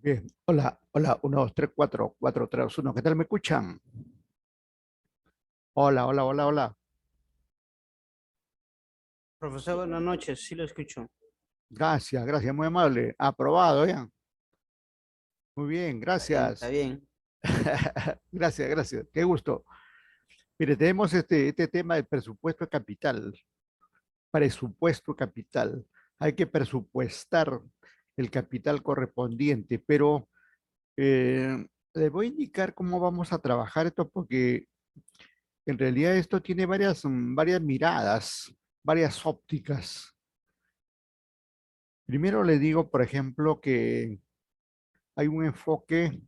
Bien, hola, hola, 1, 2, 3, 4, 4, 3, 1, ¿qué tal me escuchan? Hola, hola, hola, hola. Profesor, buenas noches, sí lo escucho. Gracias, gracias, muy amable. Aprobado, ya. Muy bien, Está bien, está gracias. bien. Gracias, gracias. Qué gusto. Mire, tenemos este tema del presupuesto de capital. Presupuesto capital. Hay que presupuestar el capital correspondiente, pero les voy a indicar cómo vamos a trabajar esto porque en realidad esto tiene varias miradas, varias ópticas. Primero le digo, por ejemplo, que hay un enfoque,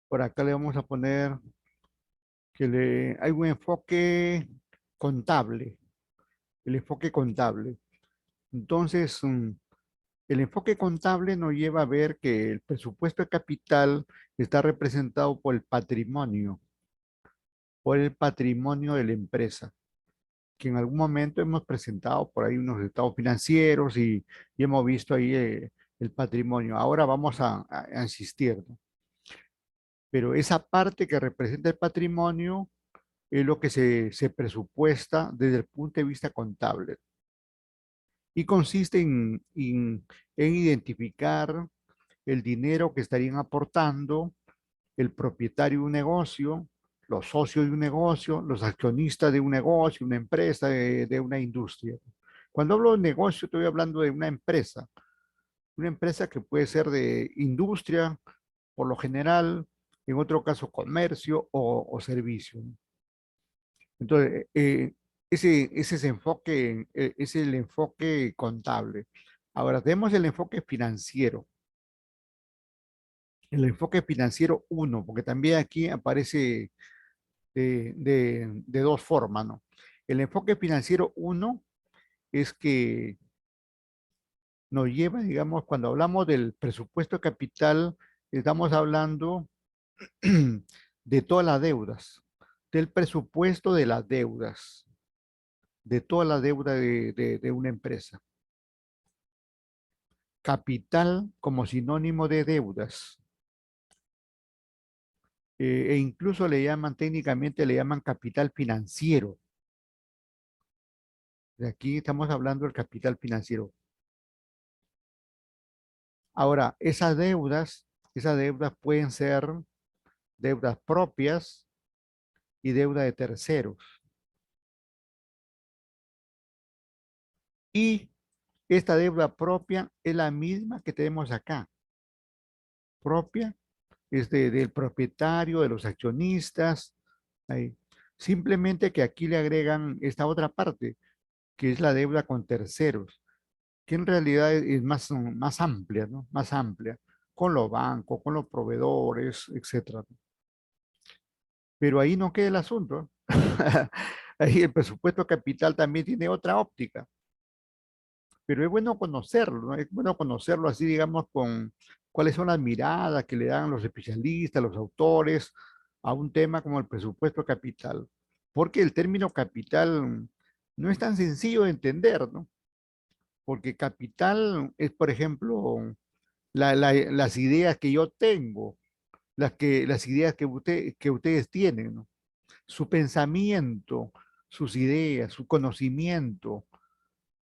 por acá le vamos a poner hay un enfoque contable, el enfoque contable. Entonces, el enfoque contable nos lleva a ver que el presupuesto de capital está representado por el patrimonio de la empresa, que en algún momento hemos presentado por ahí unos estados financieros y hemos visto ahí el patrimonio. Ahora vamos a insistir, ¿no? Pero esa parte que representa el patrimonio es lo que se presupuesta desde el punto de vista contable y consiste en identificar el dinero que estarían aportando el propietario de un negocio, los socios de un negocio, los accionistas de un negocio, una empresa, de una industria. Cuando hablo de negocio, estoy hablando de una empresa que puede ser de industria, por lo general, en otro caso comercio o servicio, ¿no? Entonces, ese es enfoque, es el enfoque contable. Ahora, tenemos el enfoque financiero. El enfoque financiero uno, porque también aquí aparece de dos formas, ¿no? El enfoque financiero uno es que nos lleva, digamos, cuando hablamos del presupuesto de capital, estamos hablando de todas las deudas, del presupuesto de las deudas, de toda la deuda de una empresa. Capital como sinónimo de deudas. E incluso le llaman, técnicamente le llaman capital financiero. De aquí estamos hablando del capital financiero. Ahora, esas deudas pueden ser deudas propias y deuda de terceros. Y esta deuda propia es la misma que tenemos acá. Propia es del propietario, de los accionistas. Ahí. Simplemente que aquí le agregan esta otra parte, que es la deuda con terceros, que en realidad es más amplia, ¿no? Más amplia, con los bancos, con los proveedores, etcétera. Pero ahí no queda el asunto. Ahí el presupuesto capital también tiene otra óptica, pero es bueno conocerlo, ¿no? Es bueno conocerlo así, digamos, con cuáles son las miradas que le dan los especialistas, los autores a un tema como el presupuesto capital, porque el término capital no es tan sencillo de entender, ¿no? Porque capital es, por ejemplo, las ideas que yo tengo, las ideas que ustedes tienen, ¿no? Su pensamiento, sus ideas, su conocimiento,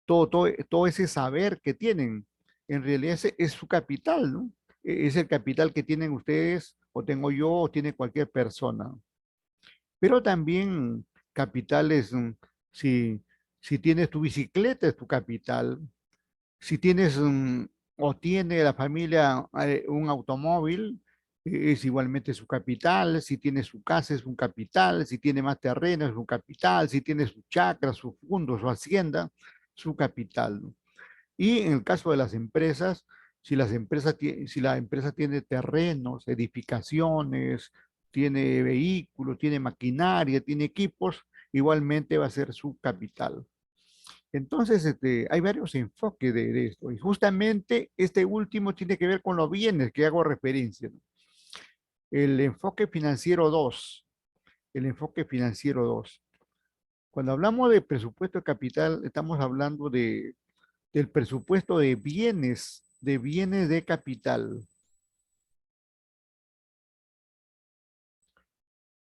todo ese saber que tienen, en realidad es su capital, ¿no? Es el capital que tienen ustedes, o tengo yo, o tiene cualquier persona. Pero también capitales, si, si tienes tu bicicleta, es tu capital. Si tienes o tiene la familia un automóvil, es igualmente su capital. Si tiene su casa, es un capital. Si tiene más terreno, es un capital. Si tiene su chacra, su fondo, su hacienda, su capital, ¿no? Y en el caso de las empresas, si la empresa tiene terrenos, edificaciones, tiene vehículos, tiene maquinaria, tiene equipos, igualmente va a ser su capital. Entonces, hay varios enfoques de esto. Y justamente este último tiene que ver con los bienes que hago referencia, ¿no? El enfoque financiero 2. El enfoque financiero 2. Cuando hablamos de presupuesto de capital, estamos hablando del presupuesto de bienes de capital.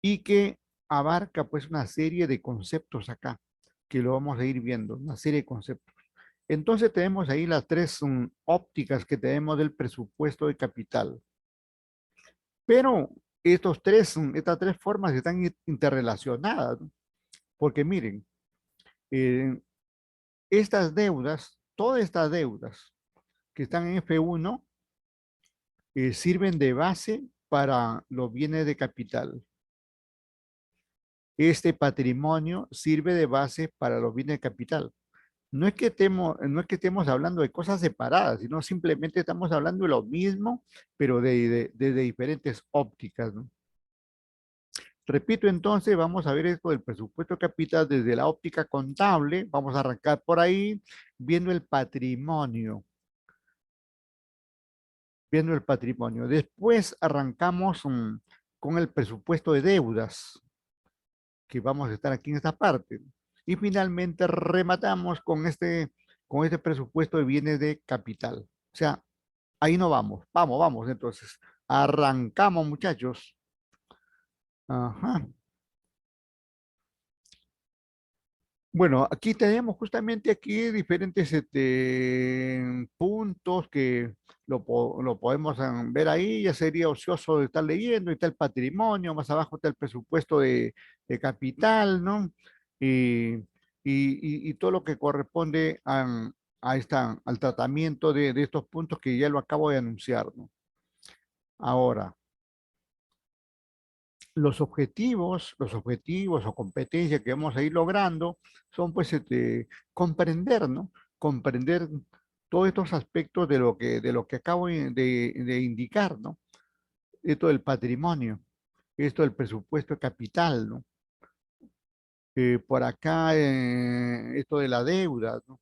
y que abarca pues una serie de conceptos acá, que lo vamos a ir viendo, una serie de conceptos. Entonces tenemos ahí las tres ópticas que tenemos del presupuesto de capital. Pero estas tres formas están interrelacionadas, ¿no? Porque miren, eh, estas deudas, todas estas deudas que están en F1, sirven de base para los bienes de capital. Este patrimonio sirve de base para los bienes de capital. No es que estemos hablando de cosas separadas, sino simplemente estamos hablando de lo mismo, pero de diferentes ópticas, ¿no? Repito, entonces, vamos a ver esto del presupuesto capital desde la óptica contable. Vamos a arrancar por ahí viendo el patrimonio. Viendo el patrimonio. Después arrancamos con el presupuesto de deudas, que vamos a estar aquí en esta parte. Y finalmente rematamos con este presupuesto de bienes de capital. O sea, ahí no vamos. Vamos. Entonces, arrancamos, muchachos. Ajá. Bueno, aquí tenemos justamente aquí diferentes puntos que lo podemos ver ahí, ya sería ocioso de estar leyendo, y está el patrimonio, más abajo está el presupuesto de capital, ¿no? Y, y todo lo que corresponde al tratamiento de estos puntos que ya lo acabo de anunciar, ¿no? Ahora, los objetivos o competencias que vamos a ir logrando son pues comprender, ¿no? Comprender todos estos aspectos de lo que acabo de indicar, ¿no? Esto del patrimonio, esto del presupuesto de capital, ¿no? Por acá, esto de la deuda, ¿no?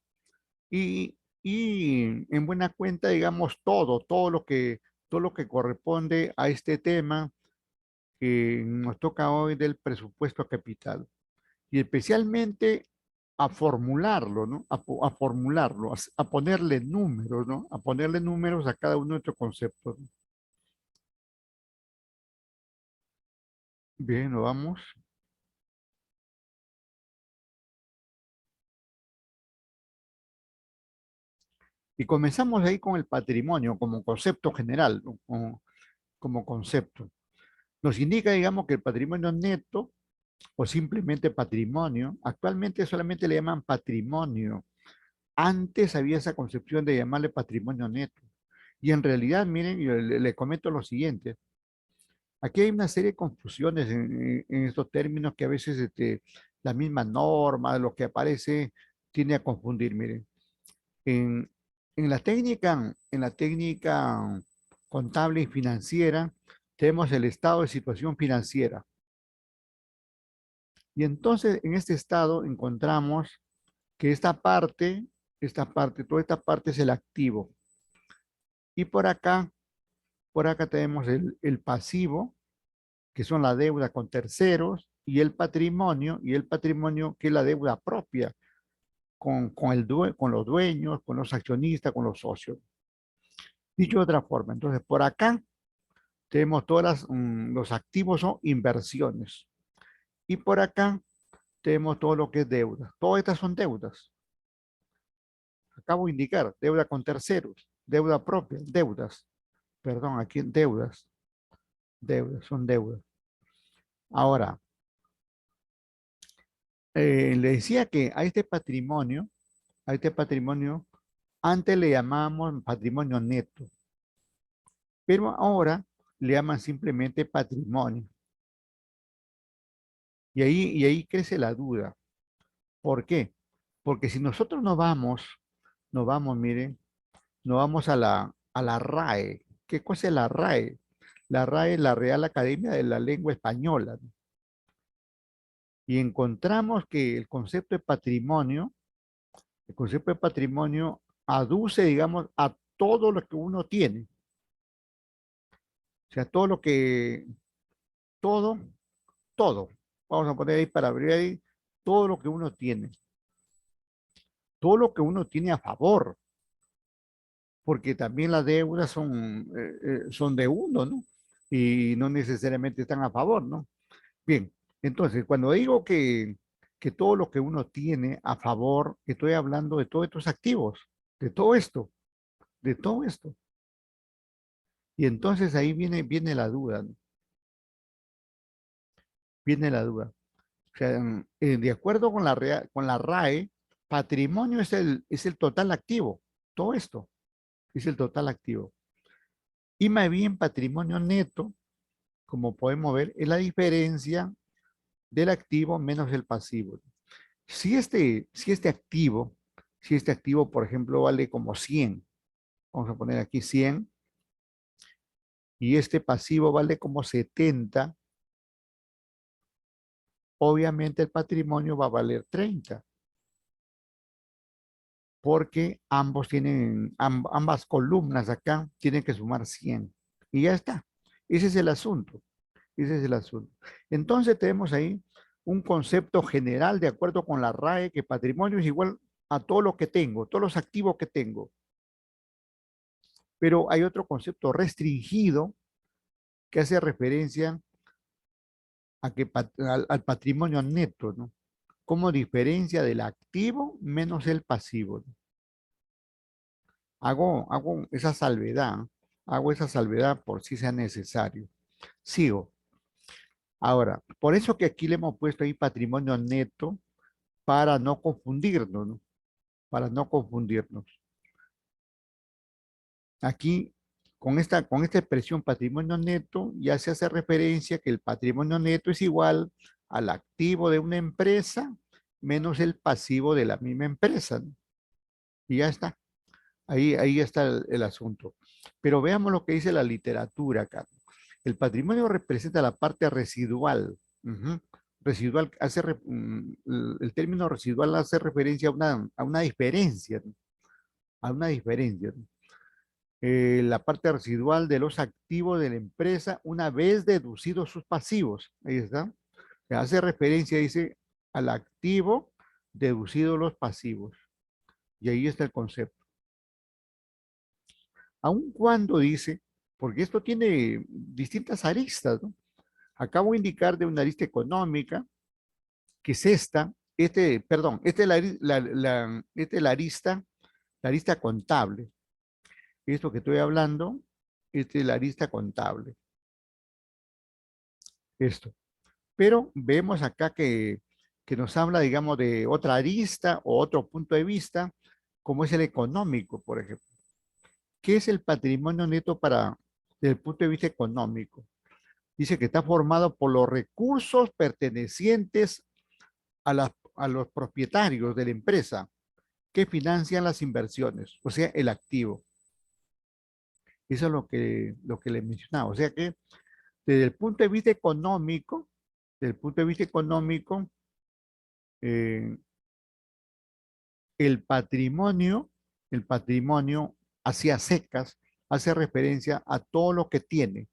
Y en buena cuenta, digamos, todo lo que corresponde a este tema que nos toca hoy del presupuesto capital. Y especialmente a formularlo, ¿no? A formularlo, a ponerle números, ¿no? A ponerle números a cada uno de estos conceptos, ¿no? Bien, lo vamos. Y comenzamos ahí con el patrimonio como concepto general, ¿no? Como concepto. Nos indica, digamos, que el patrimonio neto o simplemente patrimonio, actualmente solamente le llaman patrimonio. Antes había esa concepción de llamarle patrimonio neto. Y en realidad, miren, yo le comento lo siguiente. Aquí hay una serie de confusiones en estos términos que a veces la misma norma, lo que aparece, tiende a confundir. Miren, en, en la técnica contable y financiera, tenemos el estado de situación financiera. Y entonces en este estado encontramos que toda esta parte es el activo. Y por acá tenemos el pasivo, que son la deuda con terceros, y el patrimonio que es la deuda propia con los dueños, con los accionistas, con los socios. Dicho de otra forma, entonces por acá tenemos los activos son inversiones. Y por acá tenemos todo lo que es deuda. Todas estas son deudas. Acabo de indicar, deuda con terceros, deuda propia, deudas. Perdón, aquí deudas, son deudas. Ahora, le decía que a este patrimonio, antes le llamábamos patrimonio neto, pero ahora le llaman simplemente patrimonio. Y ahí crece la duda. ¿Por qué? Porque si nosotros miren, nos vamos a la RAE. ¿Qué cosa es la RAE? La RAE es la Real Academia de la Lengua Española, ¿no? Y encontramos que el concepto de patrimonio aduce, digamos, a todo lo que uno tiene. O sea, todo, todo. Vamos a poner ahí para abrir ahí todo lo que uno tiene. Todo lo que uno tiene a favor, porque también las deudas son de uno, ¿no? Y no necesariamente están a favor, ¿no? Bien, entonces, cuando digo que todo lo que uno tiene a favor, estoy hablando de todos estos activos, de todo esto, de todo esto. Y entonces ahí viene la duda, ¿no? Viene la duda. O sea, de acuerdo con con la RAE, patrimonio es el total activo. Todo esto es el total activo. Y más bien patrimonio neto, como podemos ver, es la diferencia del activo menos el pasivo. Si este activo, por ejemplo, vale como 100, vamos a poner aquí 100, y este pasivo vale como 70, obviamente el patrimonio va a valer 30, porque ambos tienen, ambas columnas acá tienen que sumar 100. Y ya está. Ese es el asunto. Ese es el asunto. Entonces tenemos ahí un concepto general de acuerdo con la RAE que patrimonio es igual a todo lo que tengo, todos los activos que tengo. Pero hay otro concepto restringido que hace referencia a que al patrimonio neto, ¿no? Como diferencia del activo menos el pasivo, ¿no? Hago esa salvedad por si sea necesario. Sigo. Ahora, por eso que aquí le hemos puesto ahí patrimonio neto para no confundirnos, ¿no? Para no confundirnos. Aquí, con esta expresión patrimonio neto, ya se hace referencia que el patrimonio neto es igual al activo de una empresa menos el pasivo de la misma empresa, ¿no? Y ya está. Ahí está el asunto. Pero veamos lo que dice la literatura acá. El patrimonio representa la parte residual. Ujú. Residual el término residual hace referencia a una diferencia, ¿no? A una diferencia, ¿no? La parte residual de los activos de la empresa una vez deducidos sus pasivos. Ahí está. Hace referencia, dice, al activo deducidos los pasivos. Y ahí está el concepto. Aun cuando dice, porque esto tiene distintas aristas, ¿no? Acabo de indicar de una arista económica, que es esta, perdón, esta es esta es la arista contable. Esto que estoy hablando, esta es la arista contable. Esto. Pero vemos acá que nos habla, digamos, de otra arista o otro punto de vista, como es el económico, por ejemplo. ¿Qué es el patrimonio neto desde el punto de vista económico? Dice que está formado por los recursos pertenecientes a los propietarios de la empresa que financian las inversiones, o sea, el activo. Eso es lo que le mencionaba. O sea que desde el punto de vista económico, desde el punto de vista económico, eh, el patrimonio, el patrimonio hacia secas hace referencia a todo lo que tiene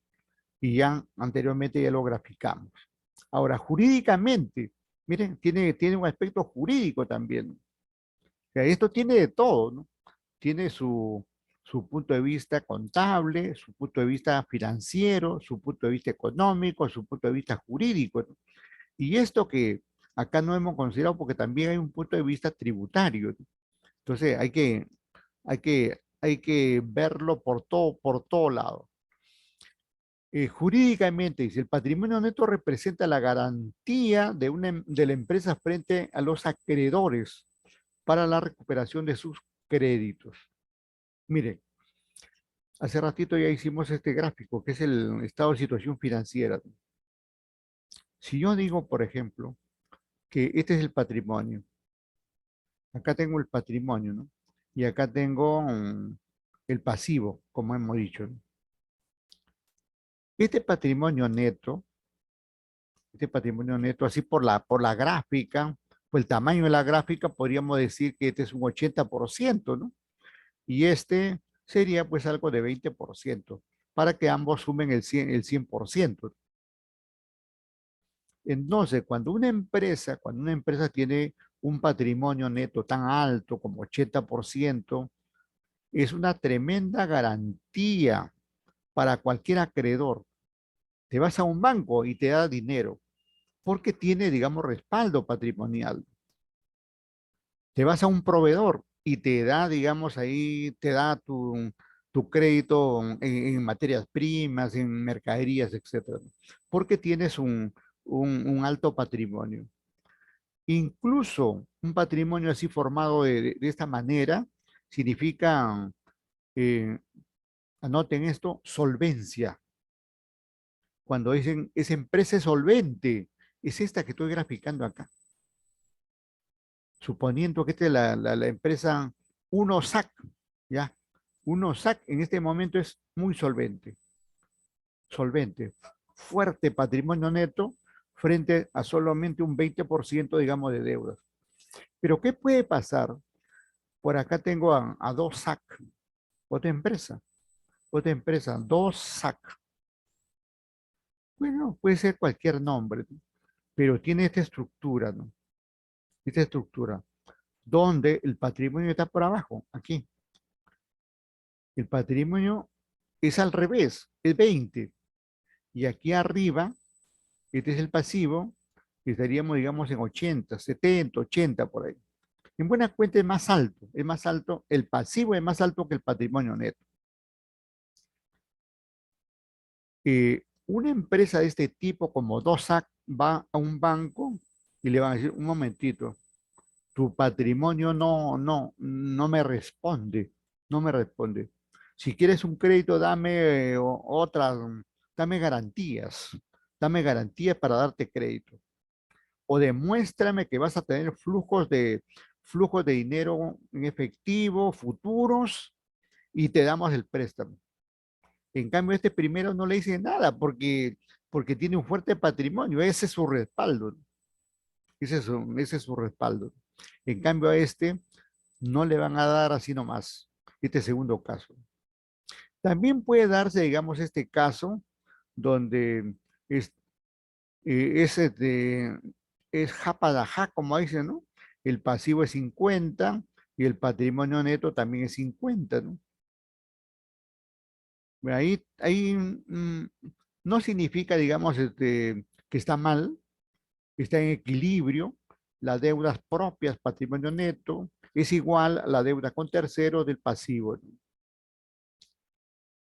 y ya anteriormente ya lo graficamos. Ahora, jurídicamente, miren, tiene un aspecto jurídico también. O sea, esto tiene de todo, ¿no? Tiene su punto de vista contable, su punto de vista financiero, su punto de vista económico, su punto de vista jurídico, ¿no? Y esto que acá no hemos considerado porque también hay un punto de vista tributario, ¿no? Entonces hay que verlo por todo lado. Jurídicamente, dice, el patrimonio neto representa la garantía de la empresa frente a los acreedores para la recuperación de sus créditos. Mire, hace ratito ya hicimos este gráfico, que es el estado de situación financiera. Si yo digo, por ejemplo, que este es el patrimonio, acá tengo el patrimonio, ¿no? Y acá tengo el pasivo, como hemos dicho, ¿no? Este patrimonio neto, así por la gráfica, por el tamaño de la gráfica, podríamos decir que este es un 80%, ¿no? Y este sería pues algo de 20%, para que ambos sumen el 100%. Entonces, cuando una empresa tiene un patrimonio neto tan alto como 80%, es una tremenda garantía para cualquier acreedor. Te vas a un banco y te da dinero. porque tiene, digamos, respaldo patrimonial. Te vas a un proveedor y te da, digamos, ahí, te da tu crédito en materias primas, en mercaderías, etcétera, ¿no? Porque tienes un alto patrimonio. Incluso un patrimonio así formado de esta manera significa, eh, anoten esto, solvencia. Cuando dicen, esa empresa es solvente, es esta que estoy graficando acá. Suponiendo que esta es la empresa UNOSAC, ¿ya? UNOSAC en este momento es muy solvente, solvente, fuerte patrimonio neto frente a solamente un 20%, digamos, de deudas. Pero ¿qué puede pasar? Por acá tengo a 2SAC, otra empresa, 2SAC. Bueno, puede ser cualquier nombre, ¿no? Pero tiene esta estructura, ¿no? Esta estructura, donde el patrimonio está por abajo, aquí. El patrimonio es al revés, es 20. Y aquí arriba, este es el pasivo, estaríamos, digamos, en 80, 70, 80 por ahí. En buena cuenta es más alto, el pasivo es más alto que el patrimonio neto. Una empresa de este tipo, como DOSAC, va a un banco y le van a decir, un momentito, tu patrimonio no me responde, no me responde. Si quieres un crédito, dame otras, dame garantías para darte crédito. O demuéstrame que vas a tener flujos de dinero en efectivo, futuros, y te damos el préstamo. En cambio, este primero no le dice nada porque tiene un fuerte patrimonio, ese es su respaldo, ese es su respaldo. En cambio, a este no le van a dar así nomás, este segundo caso. También puede darse, digamos, este caso donde es, es, es japadajá, como dicen, ¿no? El pasivo es 50 y el patrimonio neto también es 50, ¿no? Ahí no significa, digamos, que está mal, está en equilibrio. Las deudas propias, patrimonio neto, es igual a la deuda con terceros del pasivo, ¿no?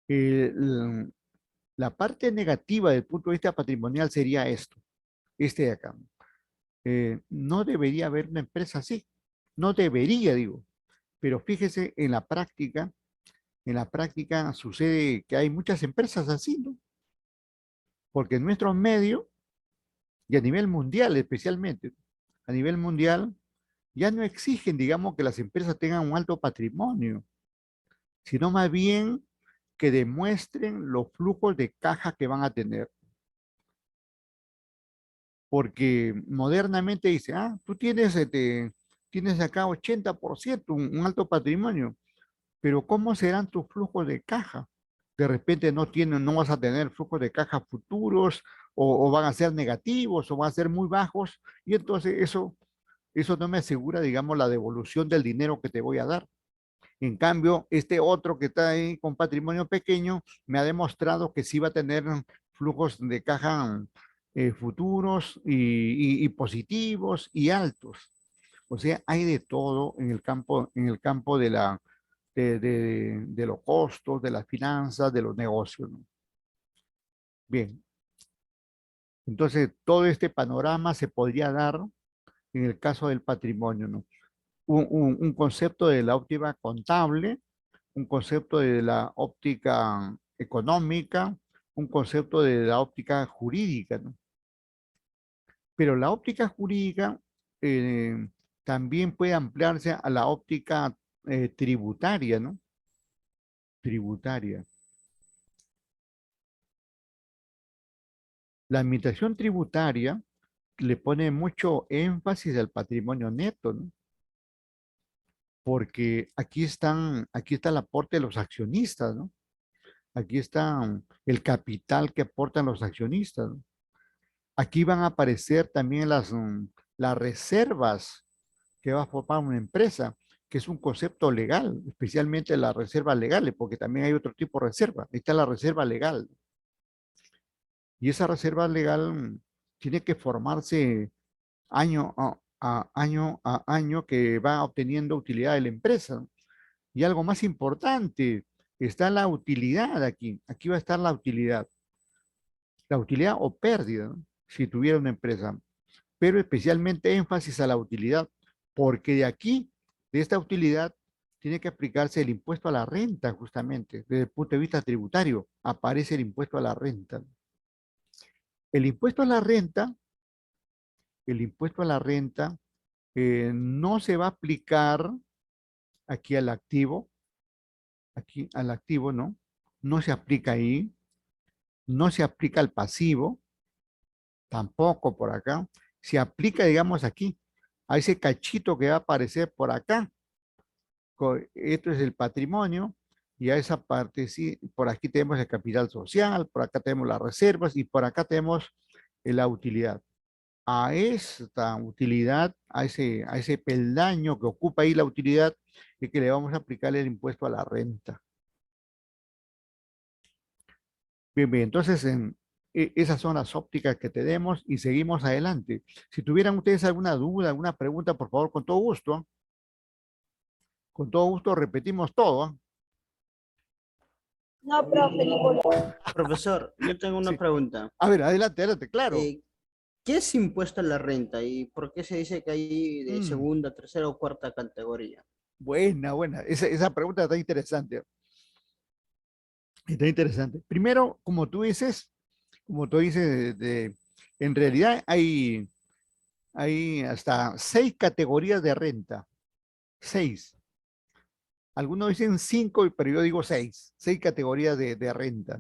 El- la parte negativa del punto de vista patrimonial sería esto, este de acá. No debería haber una empresa así, no debería, digo, pero fíjese en la práctica sucede que hay muchas empresas así, ¿no? Porque en nuestros medios y a nivel mundial especialmente, a nivel mundial, ya no exigen, digamos, que las empresas tengan un alto patrimonio, sino más bien que demuestren los flujos de caja que van a tener. Porque modernamente dice, tú tienes acá 80%, un alto patrimonio, pero ¿cómo serán tus flujos de caja? De repente no vas a tener flujos de caja futuros, o van a ser negativos, o van a ser muy bajos, y entonces eso no me asegura, digamos, la devolución del dinero que te voy a dar. En cambio, este otro que está ahí con patrimonio pequeño me ha demostrado que sí va a tener flujos de caja futuros y positivos y altos. O sea, hay de todo en el campo de los costos, de las finanzas, de los negocios, ¿no? Bien, entonces todo este panorama se podría dar en el caso del patrimonio, ¿no? Un concepto de la óptica contable, un concepto de la óptica económica, un concepto de la óptica jurídica, ¿no? Pero la óptica jurídica eh, también puede ampliarse a la óptica tributaria, ¿no? Tributaria. La administración tributaria le pone mucho énfasis al patrimonio neto, ¿no? Porque aquí está el aporte de los accionistas, ¿no? Aquí está el capital que aportan los accionistas, ¿no? Aquí van a aparecer también las reservas que va a formar una empresa, que es un concepto legal, especialmente las reservas legales, porque también hay otro tipo de reserva. Ahí está la reserva legal. Y esa reserva legal tiene que formarse año a año que va obteniendo utilidad de la empresa, ¿no? Y algo más importante, está la utilidad aquí. Aquí va a estar la utilidad o pérdida, ¿no? Si tuviera una empresa, pero especialmente énfasis a la utilidad, porque de aquí, de esta utilidad, tiene que aplicarse el impuesto a la renta, justamente, desde el punto de vista tributario, aparece el impuesto a la renta. El impuesto a la renta, el impuesto a la renta no se va a aplicar aquí al activo, ¿no? No se aplica ahí, no se aplica al pasivo, tampoco por acá. Se aplica, digamos, aquí, a ese cachito que va a aparecer por acá. Esto es el patrimonio, y a esa parte, sí, por aquí tenemos el capital social, por acá tenemos las reservas y por acá tenemos la utilidad. A esta utilidad, a ese peldaño que ocupa ahí la utilidad, es que le vamos a aplicar el impuesto a la renta. Bien, bien, entonces esas son las ópticas que tenemos y seguimos adelante. Si tuvieran ustedes alguna duda, alguna pregunta, por favor, con todo gusto. ¿Ah? Con todo gusto repetimos todo. ¿Ah? No, profe, ninguno. Profesor, yo tengo una Sí. pregunta. A ver, adelante, adelante, claro. Eh, ¿Qué es impuesto a la renta y por qué se dice que hay de Mm, segunda, tercera o cuarta categoría? buena, buena. Esa pregunta está interesante. Está interesante. Primero, como tú dices, en realidad hay hasta 6 categorías de renta. 6. Algunos dicen 5, pero yo digo 6. 6 categorías de renta.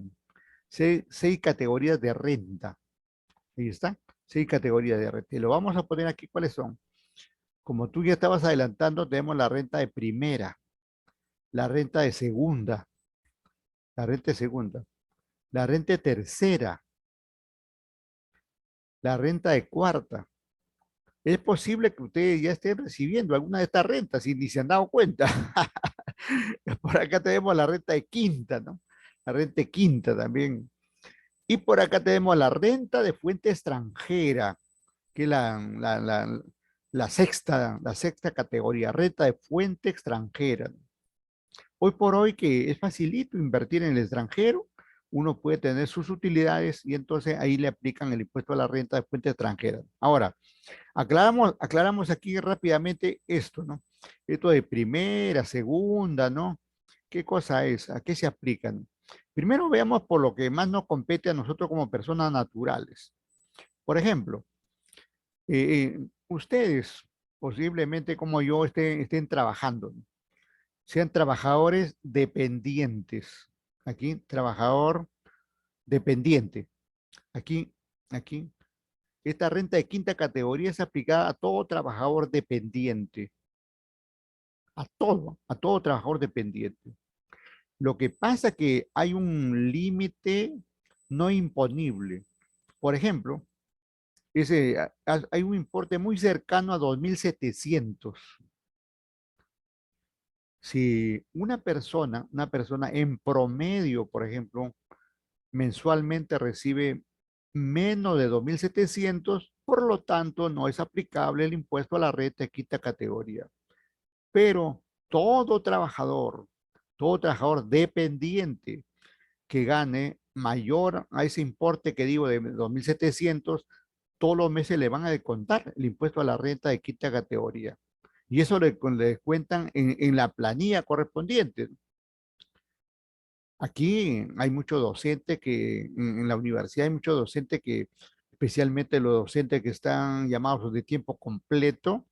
6 categorías de renta. Ahí está. 6 categorías de renta. Y lo vamos a poner aquí, ¿cuáles son? Como tú ya estabas adelantando, tenemos la renta de primera, la renta de segunda, la renta de segunda, la renta de tercera, la renta de cuarta. Es posible que ustedes ya estén recibiendo alguna de estas rentas y ni se han dado cuenta. Por acá tenemos la renta de quinta, ¿no? La renta de quinta también. Y por acá tenemos la renta de fuente extranjera, que es la sexta categoría, renta de fuente extranjera. Hoy por hoy que es facilito invertir en el extranjero, uno puede tener sus utilidades y entonces ahí le aplican el impuesto a la renta de fuente extranjera. Ahora, aclaramos aquí rápidamente esto, ¿no? Esto de primera, segunda, ¿no? ¿Qué cosa es? ¿A qué se aplican? Primero veamos por lo que más nos compete a nosotros como personas naturales. Por ejemplo, ustedes posiblemente como yo estén trabajando, ¿no? Sean trabajadores dependientes. Aquí, trabajador dependiente. Aquí, aquí. Esta renta de quinta categoría es aplicada a todo trabajador dependiente. A todo trabajador dependiente. Lo que pasa es que hay un límite no imponible. Por ejemplo, hay un importe muy cercano a 2.700. Si una persona en promedio, por ejemplo, mensualmente recibe menos de 2.700, por lo tanto no es aplicable el impuesto a la renta de quinta categoría. Pero todo trabajador dependiente que gane mayor a ese importe que digo de 2.700, todos los meses le van a descontar el impuesto a la renta de quinta categoría. Y eso le cuentan en la planilla correspondiente. Aquí hay muchos docentes en la universidad hay muchos docentes que, especialmente los docentes que están llamados de tiempo completo,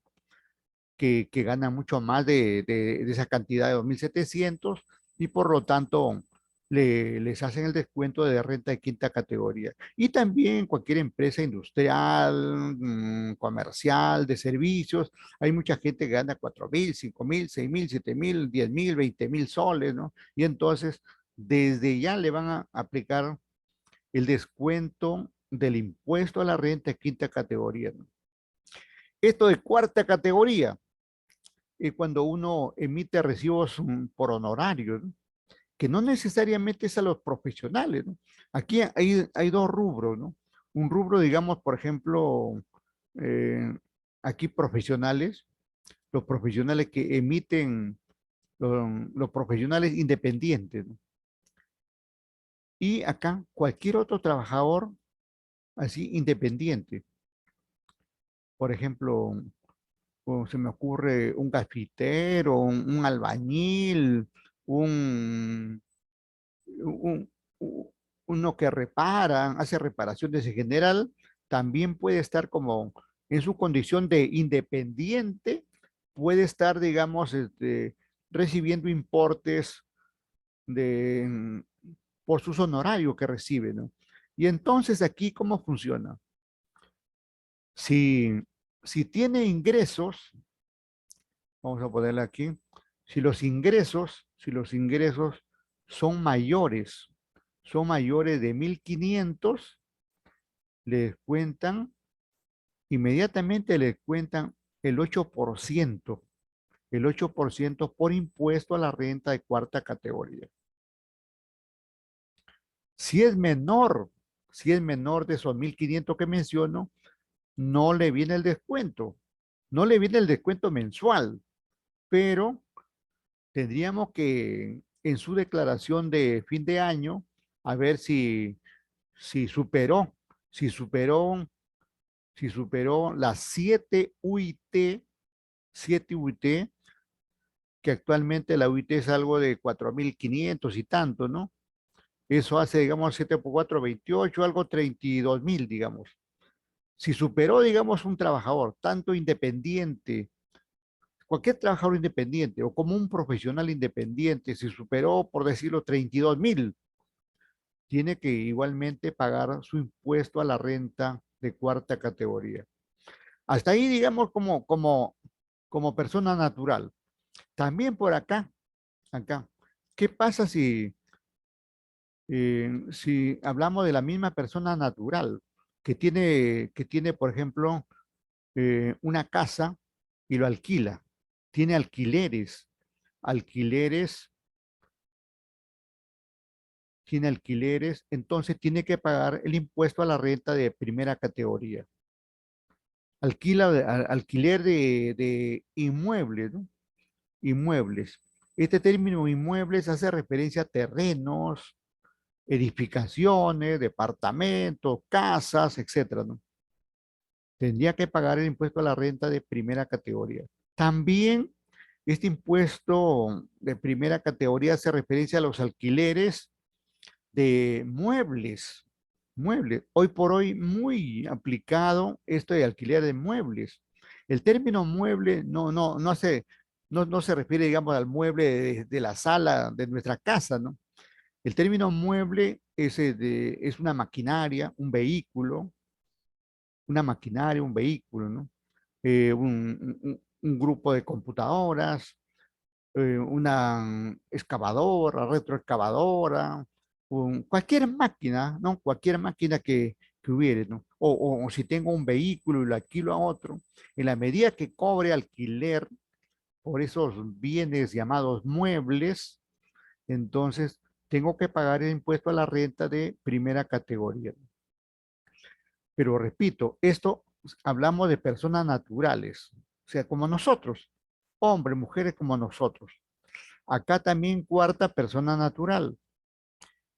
que ganan mucho más de esa cantidad de 2.700 y por lo tanto les hacen el descuento de renta de quinta categoría. Y también cualquier empresa industrial, comercial, de servicios, hay mucha gente que gana 4.000, 5.000, 6.000, 7.000, 10.000, 20.000 soles, ¿no? Y entonces desde ya le van a aplicar el descuento del impuesto a la renta de quinta categoría, ¿no? Esto de cuarta categoría cuando uno emite recibos por honorarios, ¿no? Que no necesariamente es a los profesionales, ¿no? Aquí hay dos rubros, ¿no? un rubro, digamos, por ejemplo, eh, aquí profesionales, los profesionales que emiten, los profesionales independientes, ¿no? Y acá cualquier otro trabajador así independiente, por ejemplo, o se me ocurre un gasfitero, un albañil, un, un- uno que repara, hace reparaciones en general, también puede estar como en su condición de independiente, puede estar, digamos, recibiendo importes de, por sus honorarios que recibe, ¿no? Y entonces aquí, ¿cómo funciona? Si, si tiene ingresos, vamos a ponerle aquí, si los ingresos son mayores de 1.500, les cuentan, inmediatamente les cuentan el 8%, el 8% por impuesto a la renta de cuarta categoría. Si es menor, si es menor de esos 1.500 que menciono, no le viene el descuento, no le viene el descuento mensual, pero tendríamos que en su declaración de fin de año, a ver si superó, si superó, si superó las 7 UIT, que actualmente la UIT es algo de 4.500 y tanto, ¿no? Eso hace, digamos, 7 por 4, 28, algo 32.000, digamos. Si superó, digamos, un trabajador, tanto independiente, cualquier trabajador independiente o como un profesional independiente, si superó, por decirlo, 32.000, tiene que igualmente pagar su impuesto a la renta de cuarta categoría. Hasta ahí, digamos, como persona natural. También por acá, ¿qué pasa si hablamos de la misma persona natural que tiene, por ejemplo, una casa y lo alquila? Tiene alquileres, tiene alquileres, entonces tiene que pagar el impuesto a la renta de primera categoría. Alquiler de inmuebles, ¿no? Inmuebles. Este término inmuebles hace referencia a terrenos, edificaciones, departamentos, casas, etcétera, ¿no? Tendría que pagar el impuesto a la renta de primera categoría. También este impuesto de primera categoría hace referencia a los alquileres de muebles. Hoy por hoy muy aplicado esto de alquiler de muebles. El término mueble no se refiere, digamos, al mueble de la sala de nuestra casa, ¿no? El término mueble es una maquinaria, un vehículo, ¿no? Un grupo de computadoras, una excavadora, retroexcavadora, cualquier máquina, ¿no? Cualquier máquina que hubiere, ¿no? O si tengo un vehículo y lo alquilo a otro, en la medida que cobre alquiler por esos bienes llamados muebles, entonces tengo que pagar el impuesto a la renta de primera categoría. Pero repito, esto hablamos de personas naturales, o sea, como nosotros, hombres, mujeres como nosotros. Acá también cuarta persona natural.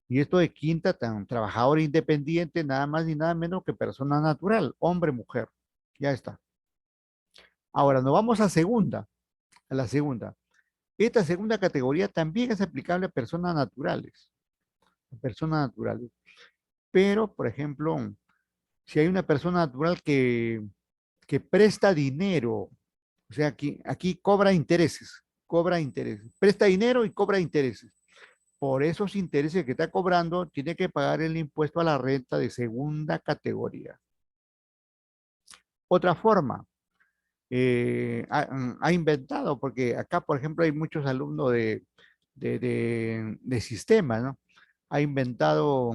Y esto de quinta, trabajador independiente, nada más ni nada menos que persona natural, hombre, mujer. Ya está. Ahora nos vamos a la segunda. Esta segunda categoría también es aplicable a personas naturales. Pero, por ejemplo, si hay una persona natural que presta dinero, o sea, aquí cobra intereses, presta dinero y cobra intereses. Por esos intereses que está cobrando, tiene que pagar el impuesto a la renta de segunda categoría. Otra forma, ha inventado, porque acá, por ejemplo, hay muchos alumnos de sistemas, ¿no? Ha inventado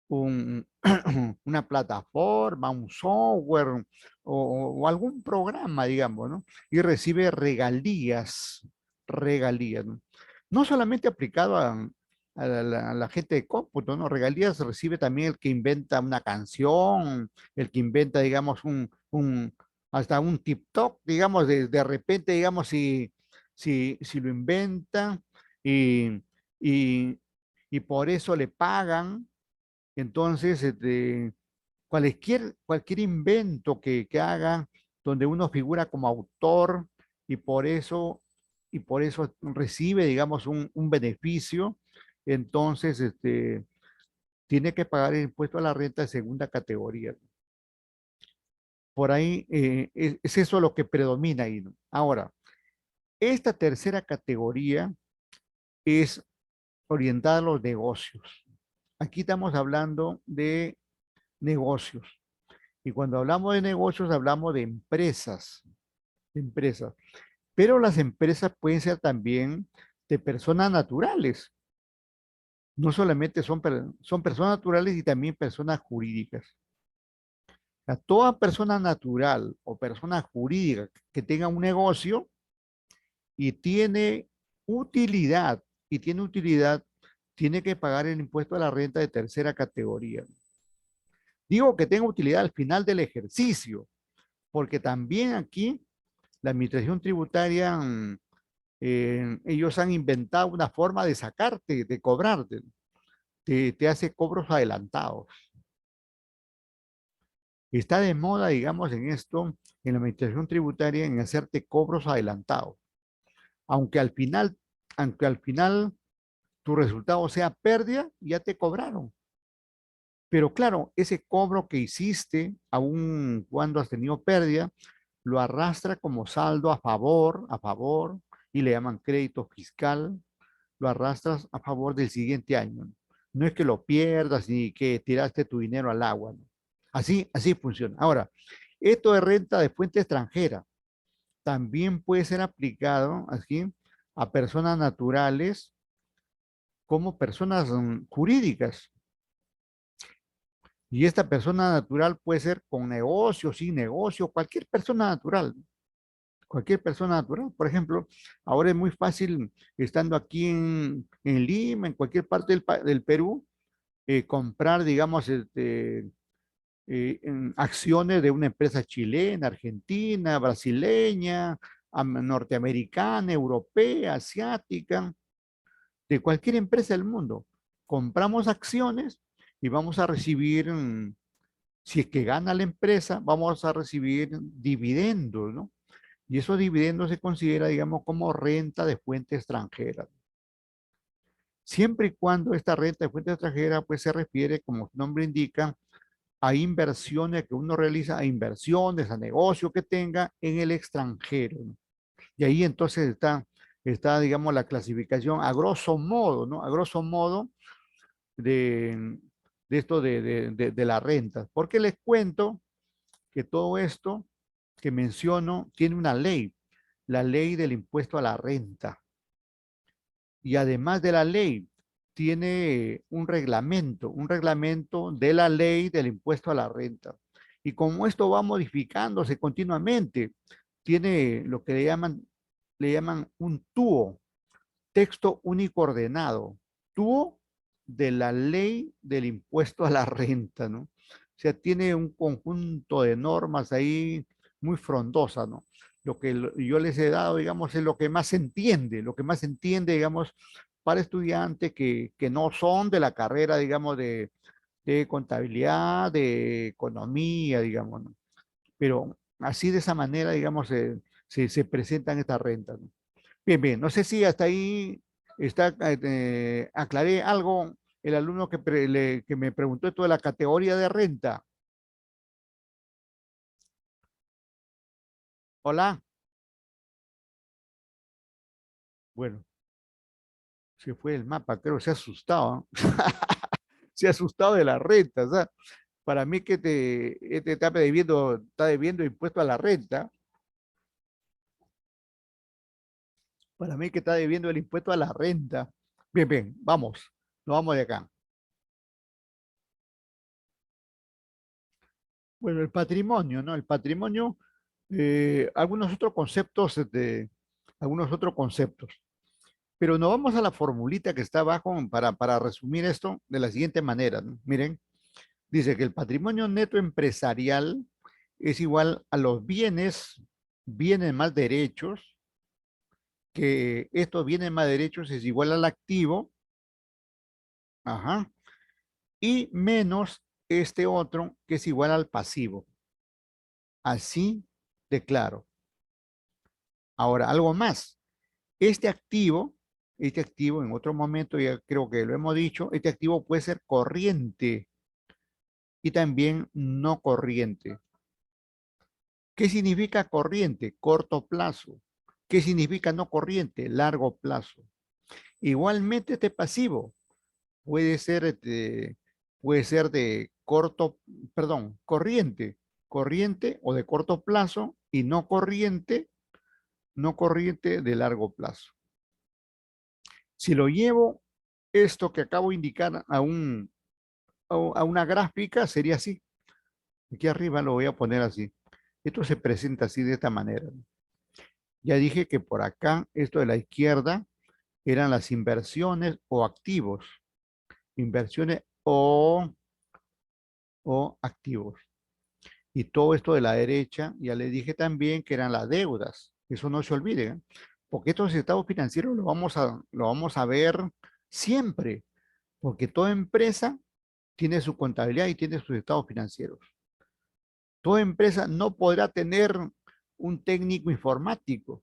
una plataforma, un software o algún programa, digamos, ¿no? Y recibe regalías, ¿no? No solamente aplicado a la gente de cómputo, ¿no? Regalías recibe también el que inventa una canción, el que inventa, digamos, hasta un TikTok, digamos, de repente, digamos, si lo inventa y, y, y por eso le pagan, entonces, cualquier invento que haga donde uno figura como autor y por eso recibe, digamos, un beneficio, entonces tiene que pagar el impuesto a la renta de segunda categoría. Por ahí es eso lo que predomina ahí, ¿no? Ahora, esta tercera categoría es orientada a los negocios. Aquí estamos hablando de negocios. Y cuando hablamos de negocios, hablamos de empresas. Pero las empresas pueden ser también de personas naturales. No solamente son personas naturales y también personas jurídicas. O sea, toda persona natural o persona jurídica que tenga un negocio y utilidad, tiene utilidad, tiene que pagar el impuesto a la renta de tercera categoría. Digo que tenga utilidad al final del ejercicio, porque también aquí la administración tributaria, ellos han inventado una forma de sacarte, de cobrarte, te hace cobros adelantados. Está de moda, digamos, en esto, en la administración tributaria, en hacerte cobros adelantados. Aunque al final, aunque al final tu resultado sea pérdida, ya te cobraron. Pero claro, ese cobro que hiciste, aun cuando has tenido pérdida, lo arrastra como saldo a favor, y le llaman crédito fiscal, lo arrastras a favor del siguiente año. No es que lo pierdas ni que tiraste tu dinero al agua, ¿no? Así funciona. Ahora, esto de renta de fuente extranjera también puede ser aplicado así a personas naturales como personas jurídicas. Y esta persona natural puede ser con negocio, sin negocio, cualquier persona natural. Cualquier persona natural. Por ejemplo, ahora es muy fácil, estando aquí en Lima, en cualquier parte del Perú, comprar, digamos, acciones de una empresa chilena, argentina, brasileña, norteamericana, europea, asiática, de cualquier empresa del mundo. Compramos acciones y vamos a recibir, si es que gana la empresa, vamos a recibir dividendos, ¿no? Y esos dividendos se considera, digamos, como renta de fuente extranjera. Siempre y cuando esta renta de fuente extranjera, pues se refiere, como su nombre indica, a inversiones que uno realiza, a inversiones, a negocio que tenga en el extranjero, ¿no? Y ahí entonces digamos, la clasificación a grosso modo, ¿no? A grosso modo de, de esto de la renta. Porque les cuento que todo esto que menciono tiene una ley, la ley del impuesto a la renta. Y además de la ley, tiene un reglamento de la ley del impuesto a la renta. Y como esto va modificándose continuamente, tiene lo que le llaman un TUO, texto único ordenado, TUO de la ley del impuesto a la renta, ¿no? O sea, tiene un conjunto de normas ahí muy frondosas, ¿no? Lo que yo les he dado, digamos, es lo que más se entiende, lo que más se entiende, digamos, para estudiantes que no son de la carrera, digamos, de contabilidad, de economía, digamos, ¿no? Pero así de esa manera, digamos, se presentan estas rentas, ¿no? Bien, bien, no sé si hasta ahí aclaré algo el alumno que me preguntó esto de la categoría de renta. Hola, bueno, se fue el mapa, creo, se ha asustado, ¿eh? Se ha asustado de la renta, o sea, para mí que este está debiendo impuesto a la renta, para mí que está debiendo el impuesto a la renta. Bien, bien, vamos, nos vamos de acá. Bueno, el patrimonio, ¿no? El patrimonio, algunos otros conceptos. Pero nos vamos a la formulita que está abajo para resumir esto de la siguiente manera, ¿no? Miren, dice que el patrimonio neto empresarial es igual a los bienes más derechos, que estos bienes más derechos es igual al activo, ajá, y menos este otro que es igual al pasivo. Así de claro. Ahora, algo más. Este activo, este activo en otro momento, ya creo que lo hemos dicho, este activo puede ser corriente y también no corriente. ¿Qué significa corriente? Corto plazo. ¿Qué significa no corriente? Largo plazo. Igualmente este pasivo puede ser de corto, perdón, corriente o de corto plazo y no corriente de largo plazo. Si lo llevo esto que acabo de indicar a una gráfica, sería así. Aquí arriba lo voy a poner así. Esto se presenta así de esta manera. Ya dije que por acá, esto de la izquierda, eran las inversiones o activos. Inversiones o activos. Y todo esto de la derecha, ya le dije también que eran las deudas. Eso no se olvide, ¿eh? Porque estos estados financieros lo vamos a ver siempre, porque toda empresa tiene su contabilidad y tiene sus estados financieros. Toda empresa no podrá tener un técnico informático,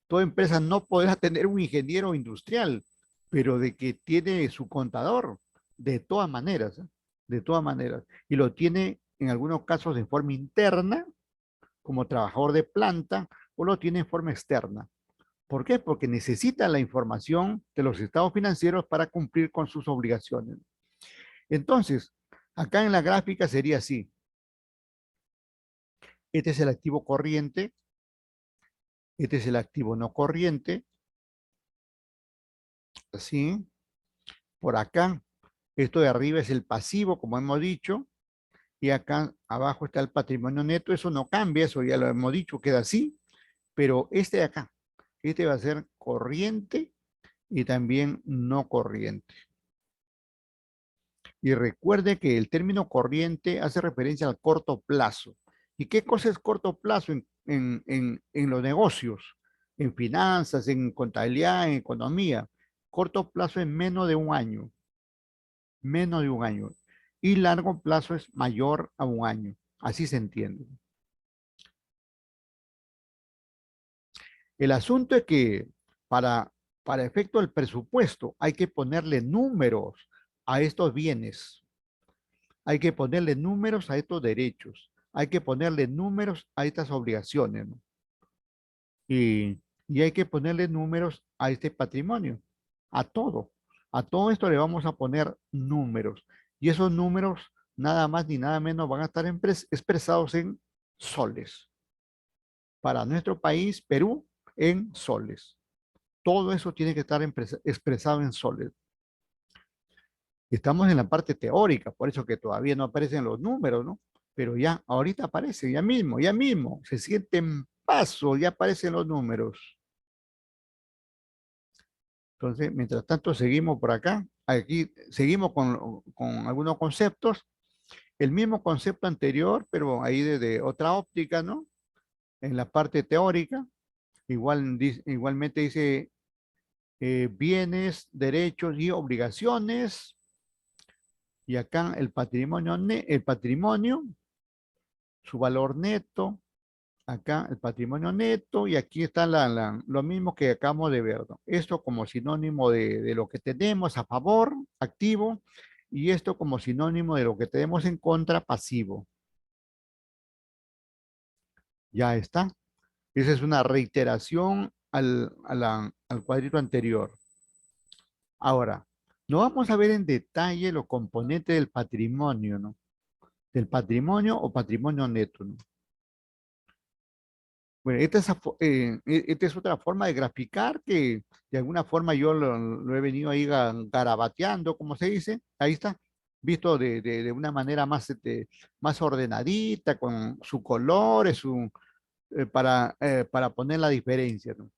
toda empresa no podrá tener un ingeniero industrial, pero de que tiene su contador, de todas maneras, ¿eh? De todas maneras. Y lo tiene en algunos casos de forma interna, como trabajador de planta, o lo tiene en forma externa. ¿Por qué? Porque necesita la información de los estados financieros para cumplir con sus obligaciones. Entonces, acá en la gráfica sería así. Este es el activo corriente, este es el activo no corriente, así. Por acá, esto de arriba es el pasivo, como hemos dicho, y acá abajo está el patrimonio neto. Eso no cambia, eso ya lo hemos dicho, queda así, pero este de acá, este va a ser corriente y también no corriente. Y recuerde que el término corriente hace referencia al corto plazo. ¿Y qué cosa es corto plazo en los negocios, en finanzas, en contabilidad, en economía? Corto plazo es menos de un año. Y largo plazo es mayor a un año. Así se entiende. El asunto es que para, para efecto del presupuesto hay que ponerle números a estos bienes. Hay que ponerle números a estos derechos, hay que ponerle números a estas obligaciones, ¿no? Y hay que ponerle números a este patrimonio, a todo. A todo esto le vamos a poner números. Y esos números, nada más ni nada menos, van a estar expresados en soles. Para nuestro país, Perú, en soles. Todo eso tiene que estar expresado en soles. Estamos en la parte teórica, por eso que todavía no aparecen los números, ¿no? Pero ya, ahorita aparece, ya mismo, se sienten paso, ya aparecen los números. Entonces, mientras tanto, seguimos por acá. Aquí seguimos con algunos conceptos. El mismo concepto anterior, pero ahí desde otra óptica, ¿no? En la parte teórica, igualmente dice bienes, derechos y obligaciones. Y acá el patrimonio, su valor neto, acá el patrimonio neto y aquí está lo mismo que acabamos de ver, ¿no? Esto como sinónimo de lo que tenemos a favor, activo, y esto como sinónimo de lo que tenemos en contra, pasivo. Ya está. Esa es una reiteración al cuadrito anterior. Ahora, no vamos a ver en detalle los componentes del patrimonio, ¿no? Del patrimonio o patrimonio neto, ¿no? Bueno, esta es otra forma de graficar que de alguna forma yo lo he venido ahí garabateando, como se dice. Ahí está, visto de una manera más, más ordenadita, con sus colores, para poner la diferencia, ¿no?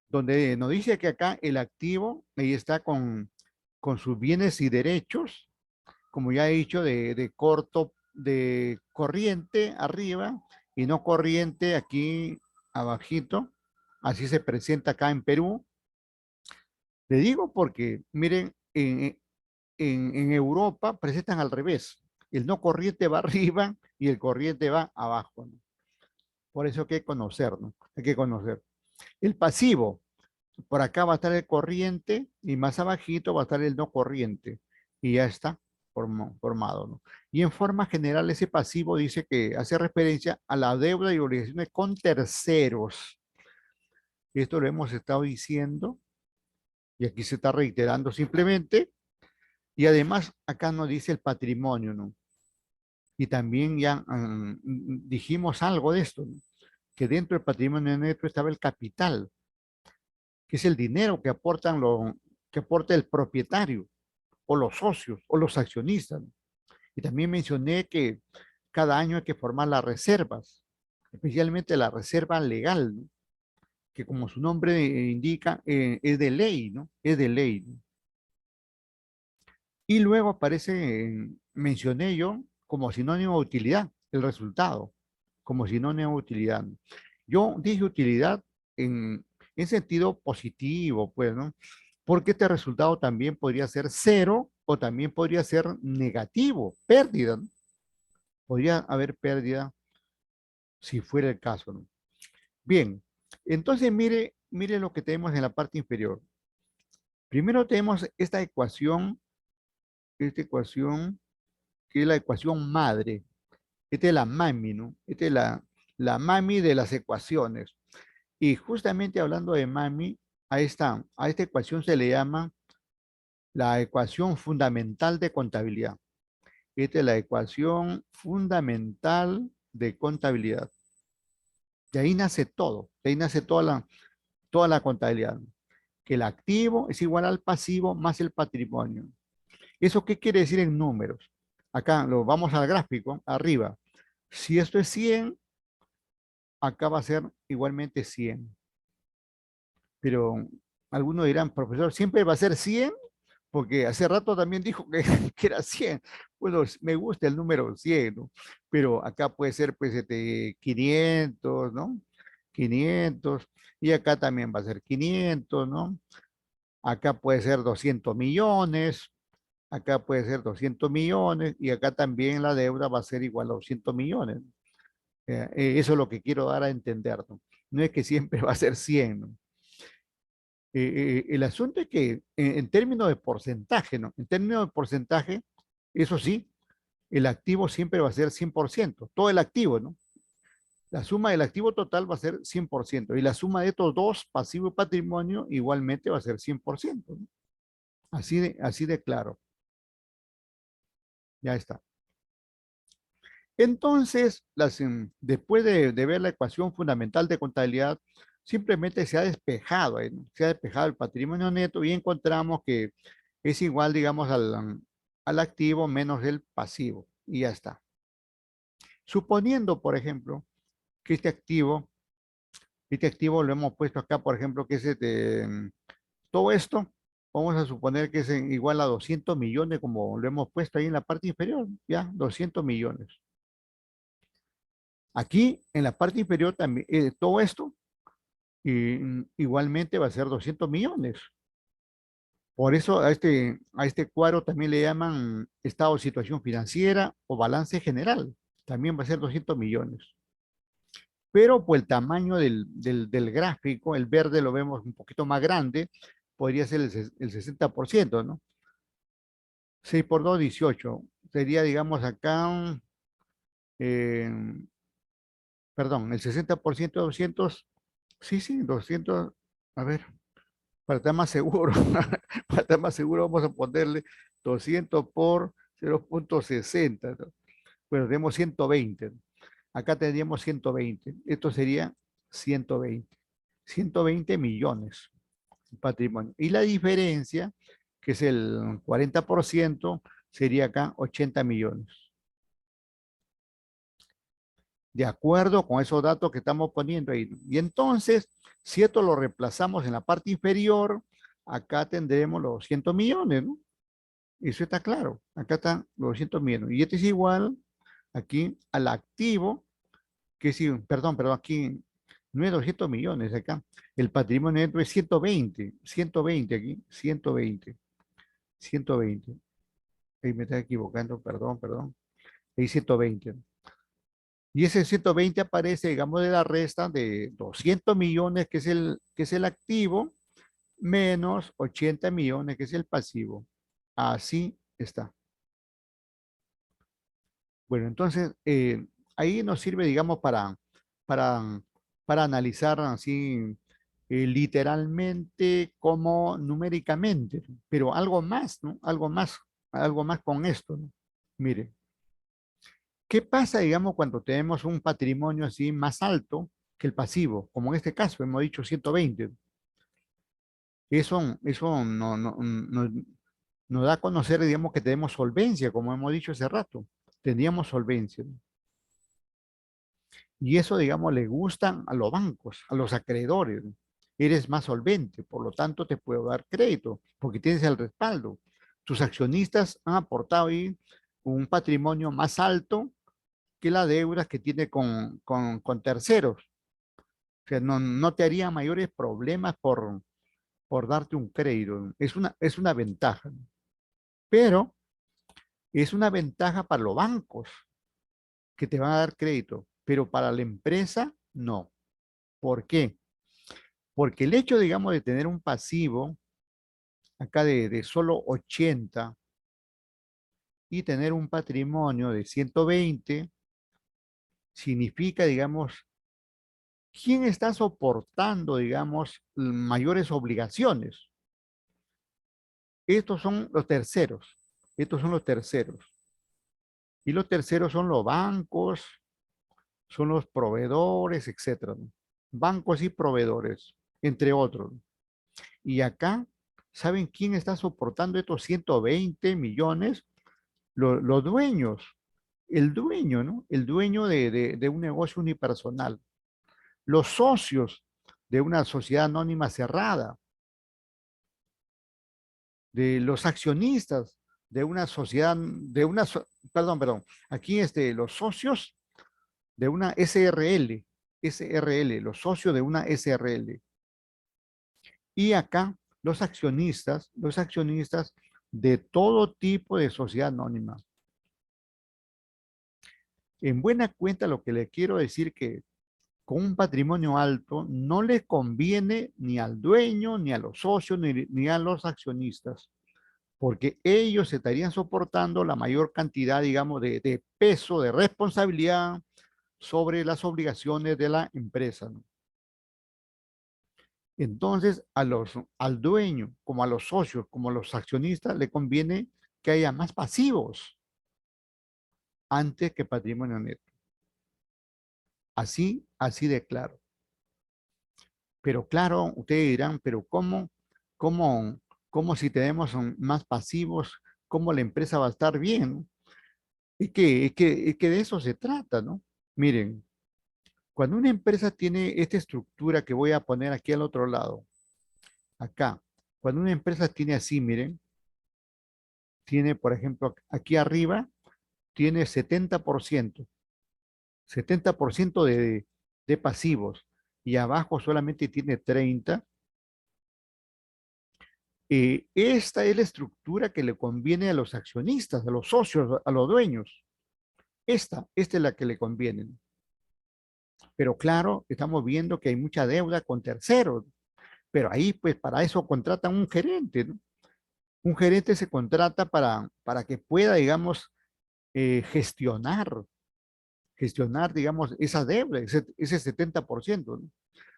donde nos dice que acá el activo, ahí está con sus bienes y derechos, como ya he dicho, de corto, de corriente arriba y no corriente aquí abajito. Así se presenta acá en Perú. Le digo porque, miren, en Europa presentan al revés. El no corriente va arriba y el corriente va abajo, ¿no? Por eso hay que conocer, ¿no? Hay que conocer. El pasivo, por acá va a estar el corriente y más abajito va a estar el no corriente. Y ya está formado, ¿no? Y en forma general ese pasivo dice que hace referencia a la deuda y obligaciones con terceros. Esto lo hemos estado diciendo y aquí se está reiterando simplemente. Y además acá nos dice el patrimonio, ¿no? Y también ya dijimos algo de esto, ¿no? Que dentro del patrimonio neto estaba el capital, que es el dinero que aportan que aporta el propietario o los socios o los accionistas, ¿no? Y también mencioné que cada año hay que formar las reservas, especialmente la reserva legal, ¿no? Que como su nombre indica, es de ley, ¿no? Es de ley, ¿no? Y luego aparece, mencioné yo, como sinónimo de utilidad, el resultado, como sinónimo de utilidad. Yo dije utilidad en sentido positivo, pues, ¿no? Porque este resultado también podría ser cero o también podría ser negativo, pérdida, ¿no? Podría haber pérdida si fuera el caso, ¿no? Bien, entonces mire lo que tenemos en la parte inferior. Primero tenemos esta ecuación que es la ecuación madre. Esta es la mami, ¿no? Esta es la mami de las ecuaciones. Y justamente hablando de mami, a esta ecuación se le llama la ecuación fundamental de contabilidad. Esta es la ecuación fundamental de contabilidad. De ahí nace todo, de ahí nace toda la contabilidad. Que el activo es igual al pasivo más el patrimonio. ¿Eso qué quiere decir en números? Acá lo vamos al gráfico, arriba. Si esto es 100, acá va a ser igualmente 100. Pero algunos dirán, profesor, ¿siempre va a ser 100? Porque hace rato también dijo que, que era 100. Bueno, me gusta el número 100, ¿no? Pero acá puede ser pues 500, ¿no? 500. Y acá también va a ser 500, ¿no? Acá puede ser 200 millones. Acá puede ser 200 millones. Y acá también la deuda va a ser igual a 200 millones. Eso es lo que quiero dar a entender, ¿no? No es que siempre va a ser 100, ¿no? El asunto es que en términos de porcentaje, ¿no? En términos de porcentaje, eso sí, el activo siempre va a ser 100%, todo el activo, ¿no? La suma del activo total va a ser 100% y la suma de estos dos, pasivo y patrimonio, igualmente va a ser 100%, ¿no? Así de claro, ya está. Entonces, después de ver la ecuación fundamental de contabilidad, simplemente se ha despejado, ¿no? Se ha despejado el patrimonio neto y encontramos que es igual, digamos, al activo menos el pasivo. Y ya está. Suponiendo, por ejemplo, que este activo lo hemos puesto acá, por ejemplo, que es todo esto, vamos a suponer que es igual a 200 millones, como lo hemos puesto ahí en la parte inferior, ya, 200 millones. Aquí en la parte inferior también, todo esto igualmente va a ser 200 millones. Por eso a este cuadro también le llaman estado de situación financiera o balance general. También va a ser 200 millones. Pero por el tamaño del gráfico, el verde lo vemos un poquito más grande, podría ser el 60%, ¿no? 6 por 2, 18. Sería, digamos, acá, eh, perdón, el 60% de 200, sí, sí, 200, a ver, para estar más seguro, para estar más seguro vamos a ponerle 200 por 0.60, ¿no? Bueno, tenemos 120. Acá tendríamos 120. Esto sería 120. 120 millones de patrimonio. Y la diferencia, que es el 40%, sería acá 80 millones. de acuerdo con esos datos que estamos poniendo ahí. Y entonces, si esto lo reemplazamos en la parte inferior, acá tendremos los 200 millones, ¿no? Eso está claro. Acá están los 200 millones. Y este es igual aquí al activo, que sí, perdón, aquí no es 200 millones acá. El patrimonio neto es 120 aquí, 120. Ahí me está equivocando, perdón. Ahí 120. Y ese 120 aparece, digamos, de la resta de 200 millones, que es el activo, menos 80 millones, que es el pasivo. Así está. Bueno, entonces, ahí nos sirve, digamos, para, para analizar así literalmente como numéricamente, ¿no? Pero algo más, ¿no? Algo más con esto, ¿no? Mire, ¿qué pasa, digamos, cuando tenemos un patrimonio así más alto que el pasivo? Como en este caso, hemos dicho 120. Eso nos da a conocer, digamos, que tenemos solvencia, como hemos dicho hace rato. Teníamos solvencia, ¿no? Y eso, digamos, le gustan a los bancos, a los acreedores, ¿no? Eres más solvente, por lo tanto te puedo dar crédito, porque tienes el respaldo. Tus accionistas han aportado ahí un patrimonio más alto que la deuda que tiene con terceros. O sea, no te haría mayores problemas por darte un crédito. Es una ventaja, ¿no? Pero es una ventaja para los bancos que te van a dar crédito, pero para la empresa no. ¿Por qué? Porque el hecho, digamos, de tener un pasivo acá de solo 80 y tener un patrimonio de 120 significa, digamos, ¿quién está soportando, digamos, mayores obligaciones? Estos son los terceros. Estos son los terceros. Y los terceros son los bancos, son los proveedores, etcétera, ¿no? Bancos y proveedores, entre otros. Y acá, ¿saben quién está soportando estos 120 millones? Los dueños, el dueño, ¿no? El dueño de un negocio unipersonal, los socios de una sociedad anónima cerrada, de los accionistas de una sociedad, perdón, aquí los socios de una SRL, los socios de una SRL. Y acá los accionistas de todo tipo de sociedad anónima. En buena cuenta, lo que le quiero decir que con un patrimonio alto no le conviene ni al dueño, ni a los socios, ni a los accionistas, porque ellos estarían soportando la mayor cantidad, digamos, de peso, de responsabilidad sobre las obligaciones de la empresa, ¿no? Entonces, al dueño, como a los socios, como a los accionistas, le conviene que haya más pasivos antes que patrimonio neto. Así de claro. Pero claro, ustedes dirán, pero cómo, cómo si tenemos más pasivos, cómo la empresa va a estar bien? Es que de eso se trata, ¿no? Miren, cuando una empresa tiene esta estructura que voy a poner aquí al otro lado, acá, cuando una empresa tiene así, miren, tiene, por ejemplo, aquí arriba, tiene 70% de pasivos y abajo solamente tiene 30. Esta es la estructura que le conviene a los accionistas, a los socios, a los dueños. Esta es la que le conviene. Pero claro, estamos viendo que hay mucha deuda con terceros, pero ahí pues para eso contratan un gerente, ¿no? Un gerente se contrata para que pueda, digamos, gestionar, digamos, esa deuda, ese 70%, ¿no?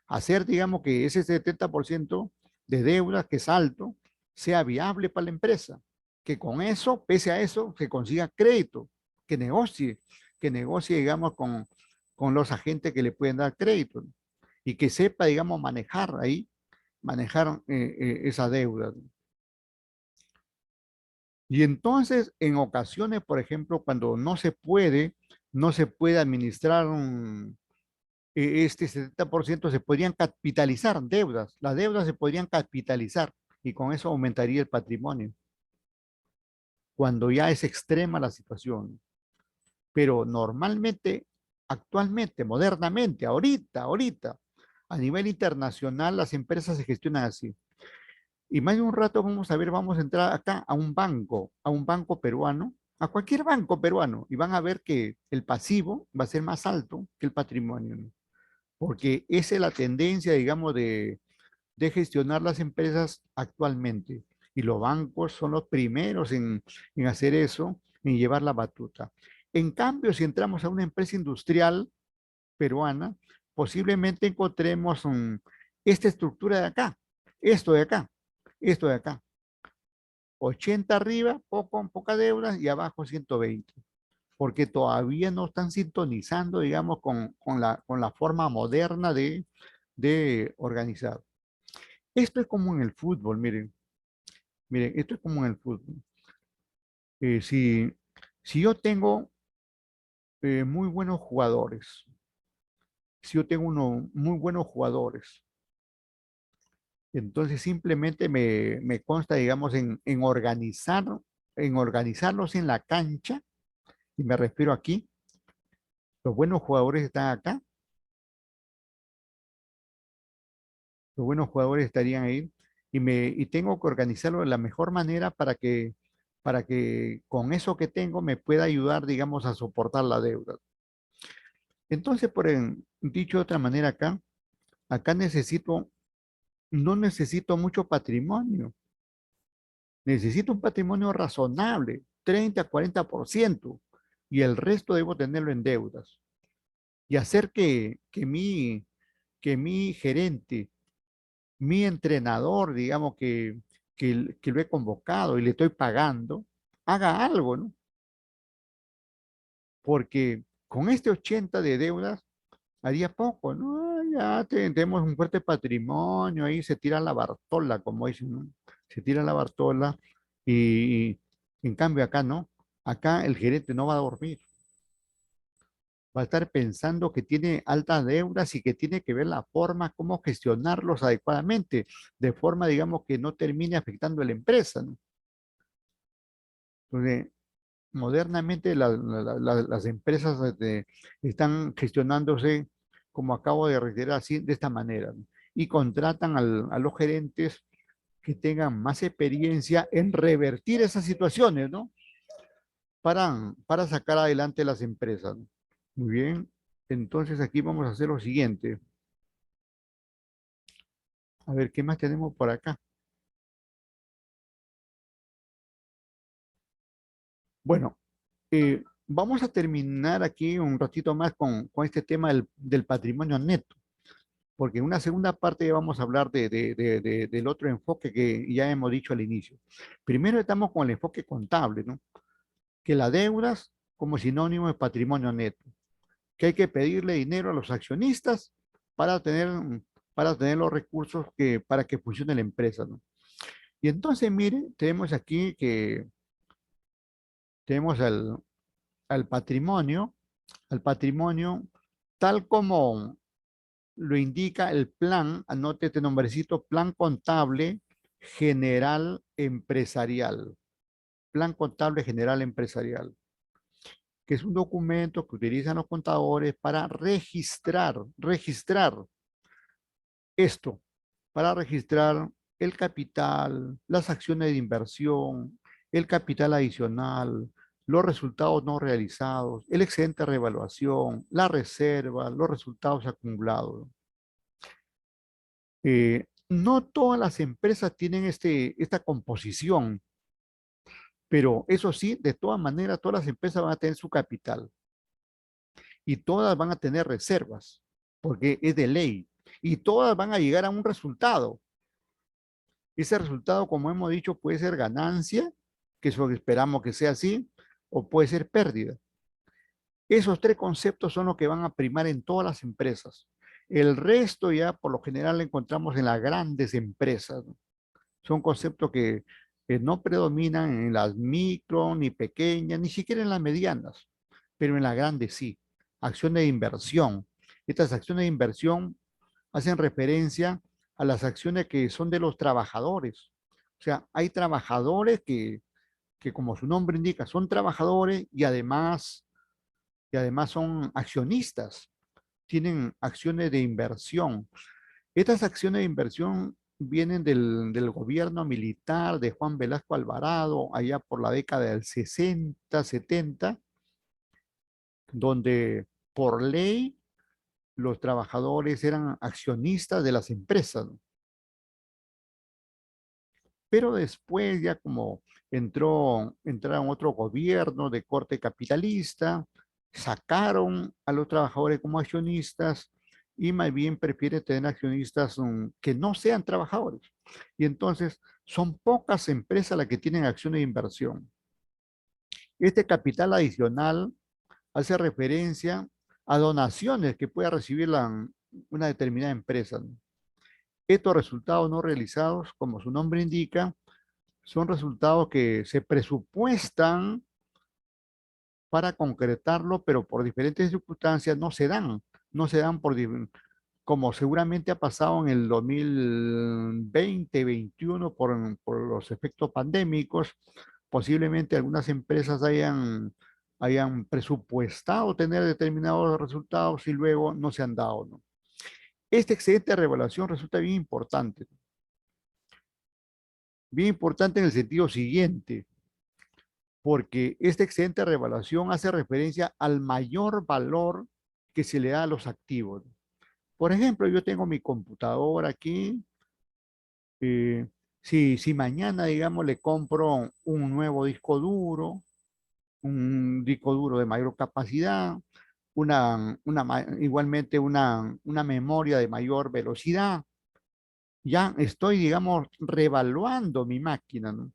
Hacer, digamos, que ese 70% de deuda, que es alto, sea viable para la empresa, que con eso, pese a eso, se consiga crédito, que negocie, digamos, con los agentes que le pueden dar crédito, ¿no? Y que sepa, digamos, manejar esa deuda, ¿no? Y entonces, en ocasiones, por ejemplo, cuando no se puede no se puede administrar este 70%, se podrían capitalizar deudas. Las deudas se podrían capitalizar y con eso aumentaría el patrimonio cuando ya es extrema la situación. Pero normalmente, actualmente, modernamente, ahorita, a nivel internacional, las empresas se gestionan así. Y más de un rato vamos a ver, vamos a entrar acá a un banco peruano, a cualquier banco peruano, y van a ver que el pasivo va a ser más alto que el patrimonio, ¿no? Porque esa es la tendencia, digamos, de gestionar las empresas actualmente. Y los bancos son los primeros en hacer eso, en llevar la batuta. En cambio, si entramos a una empresa industrial peruana, posiblemente encontremos esta estructura de acá, esto de acá, esto de acá. 80 arriba, poca deuda y abajo 120, porque todavía no están sintonizando, digamos, con la forma moderna de organizar. Esto es como en el fútbol, miren, esto es como en el fútbol. Eh, si, si yo tengo muy buenos jugadores, si yo tengo muy buenos jugadores, entonces simplemente me consta, digamos, en organizarlos en la cancha, y me refiero aquí, los buenos jugadores están acá, los buenos jugadores estarían ahí, y tengo que organizarlo de la mejor manera para que con eso que tengo me pueda ayudar, digamos, a soportar la deuda. Entonces, dicho de otra manera acá no necesito mucho patrimonio, necesito un patrimonio razonable, 30 a 40%, y el resto debo tenerlo en deudas. Y hacer que mi gerente, mi entrenador, digamos que lo he convocado y le estoy pagando, haga algo, ¿no? Porque con este 80 de deudas haría poco, ¿no? Ya tenemos un fuerte patrimonio, ahí se tira la Bartola, como dicen, ¿no? Se tira la Bartola y en cambio acá no, acá el gerente no va a dormir, va a estar pensando que tiene altas deudas y que tiene que ver la forma, cómo gestionarlos adecuadamente, de forma, digamos, que no termine afectando a la empresa, ¿no? Entonces, modernamente las empresas están gestionándose, como acabo de reiterar, así, de esta manera, ¿no? Y contratan a los gerentes que tengan más experiencia en revertir esas situaciones, ¿no? Para sacar adelante las empresas, ¿no? Muy bien, entonces aquí vamos a hacer lo siguiente. A ver, ¿qué más tenemos por acá? Bueno, vamos a terminar aquí un ratito más con este tema del patrimonio neto, porque en una segunda parte ya vamos a hablar del otro enfoque que ya hemos dicho al inicio. Primero estamos con el enfoque contable, ¿no? Que las deudas como sinónimo de patrimonio neto, que hay que pedirle dinero a los accionistas para tener, para tener los recursos para que funcione la empresa, ¿no? Y entonces, mire, tenemos aquí que tenemos al al patrimonio, tal como lo indica el plan, anote este nombrecito, Plan Contable General Empresarial. Plan Contable General Empresarial, que es un documento que utilizan los contadores para registrar esto, para registrar el capital, las acciones de inversión, el capital adicional, los resultados no realizados, el excedente de revaluación, la reserva, los resultados acumulados. No todas las empresas tienen esta composición, pero eso sí, de todas maneras, todas las empresas van a tener su capital y todas van a tener reservas, porque es de ley, y todas van a llegar a un resultado. Ese resultado, como hemos dicho, puede ser ganancia, que eso esperamos que sea así, o puede ser pérdida. Esos tres conceptos son los que van a primar en todas las empresas. El resto ya por lo general lo encontramos en las grandes empresas, ¿no? Son conceptos que no predominan en las micro, ni pequeñas, ni siquiera en las medianas. pero en la grande sí. Acciones de inversión. Estas acciones de inversión hacen referencia a las acciones que son de los trabajadores. O sea, hay trabajadores que como su nombre indica, son trabajadores y además son accionistas, tienen acciones de inversión. Estas acciones de inversión vienen del gobierno militar de Juan Velasco Alvarado, allá por la década del 60, 70, donde por ley los trabajadores eran accionistas de las empresas, ¿no? Pero después ya como entraron otro gobierno de corte capitalista, sacaron a los trabajadores como accionistas y más bien prefiere tener accionistas que no sean trabajadores. Y entonces son pocas empresas las que tienen acciones de inversión. Este capital adicional hace referencia a donaciones que pueda recibir una determinada empresa, ¿no? Estos resultados no realizados, como su nombre indica, son resultados que se presupuestan para concretarlo, pero por diferentes circunstancias no se dan como seguramente ha pasado en el 2020, 21 por los efectos pandémicos, posiblemente algunas empresas hayan presupuestado tener determinados resultados y luego no se han dado, ¿no? Este excedente de revelación resulta bien importante en el sentido siguiente, porque este excedente de revelación hace referencia al mayor valor que se le da a los activos. Por ejemplo, yo tengo mi computadora aquí. eh, si mañana, digamos, le compro un nuevo disco duro, un disco duro de mayor capacidad, igualmente una memoria de mayor velocidad, ya estoy, digamos, revaluando mi máquina, ¿no?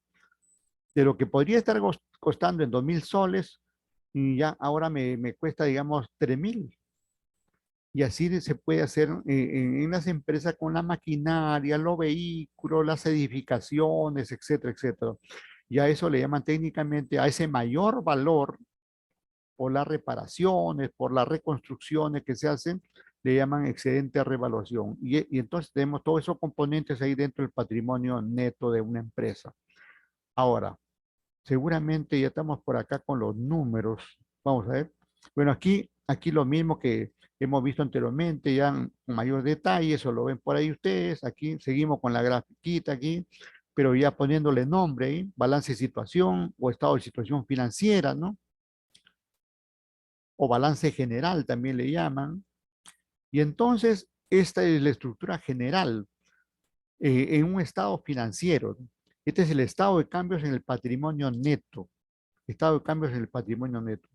De lo que podría estar costando en 2.000 soles, y ya ahora me cuesta, digamos, 3.000. Y así se puede hacer en las empresas con la maquinaria, los vehículos, las edificaciones, etcétera, etcétera. Y a eso le llaman técnicamente, a ese mayor valor por las reparaciones, por las reconstrucciones que se hacen, le llaman excedente de revaluación. Y entonces tenemos todos esos componentes ahí dentro del patrimonio neto de una empresa. Ahora, seguramente ya estamos por acá con los números. Vamos a ver. Bueno, aquí lo mismo que hemos visto anteriormente, ya con mayor detalle, eso lo ven por ahí ustedes. Aquí seguimos con la grafiquita aquí, pero ya poniéndole nombre ahí, balance de situación o estado de situación financiera, ¿no? O balance general también le llaman. Y entonces, esta es la estructura general en un estado financiero, ¿no? Este es el estado de cambios en el patrimonio neto. Estado de cambios en el patrimonio neto,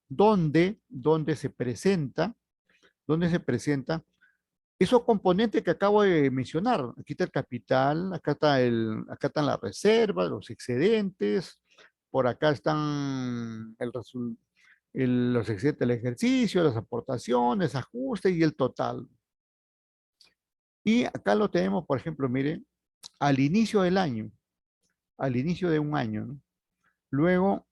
donde donde se presenta esos componentes que acabo de mencionar. Aquí está el capital, acá están las reservas, los excedentes, por acá están los excedentes del ejercicio, las aportaciones, ajustes y el total. Y acá lo tenemos, por ejemplo, miren, al inicio del año, al inicio de un año, ¿no? Luego,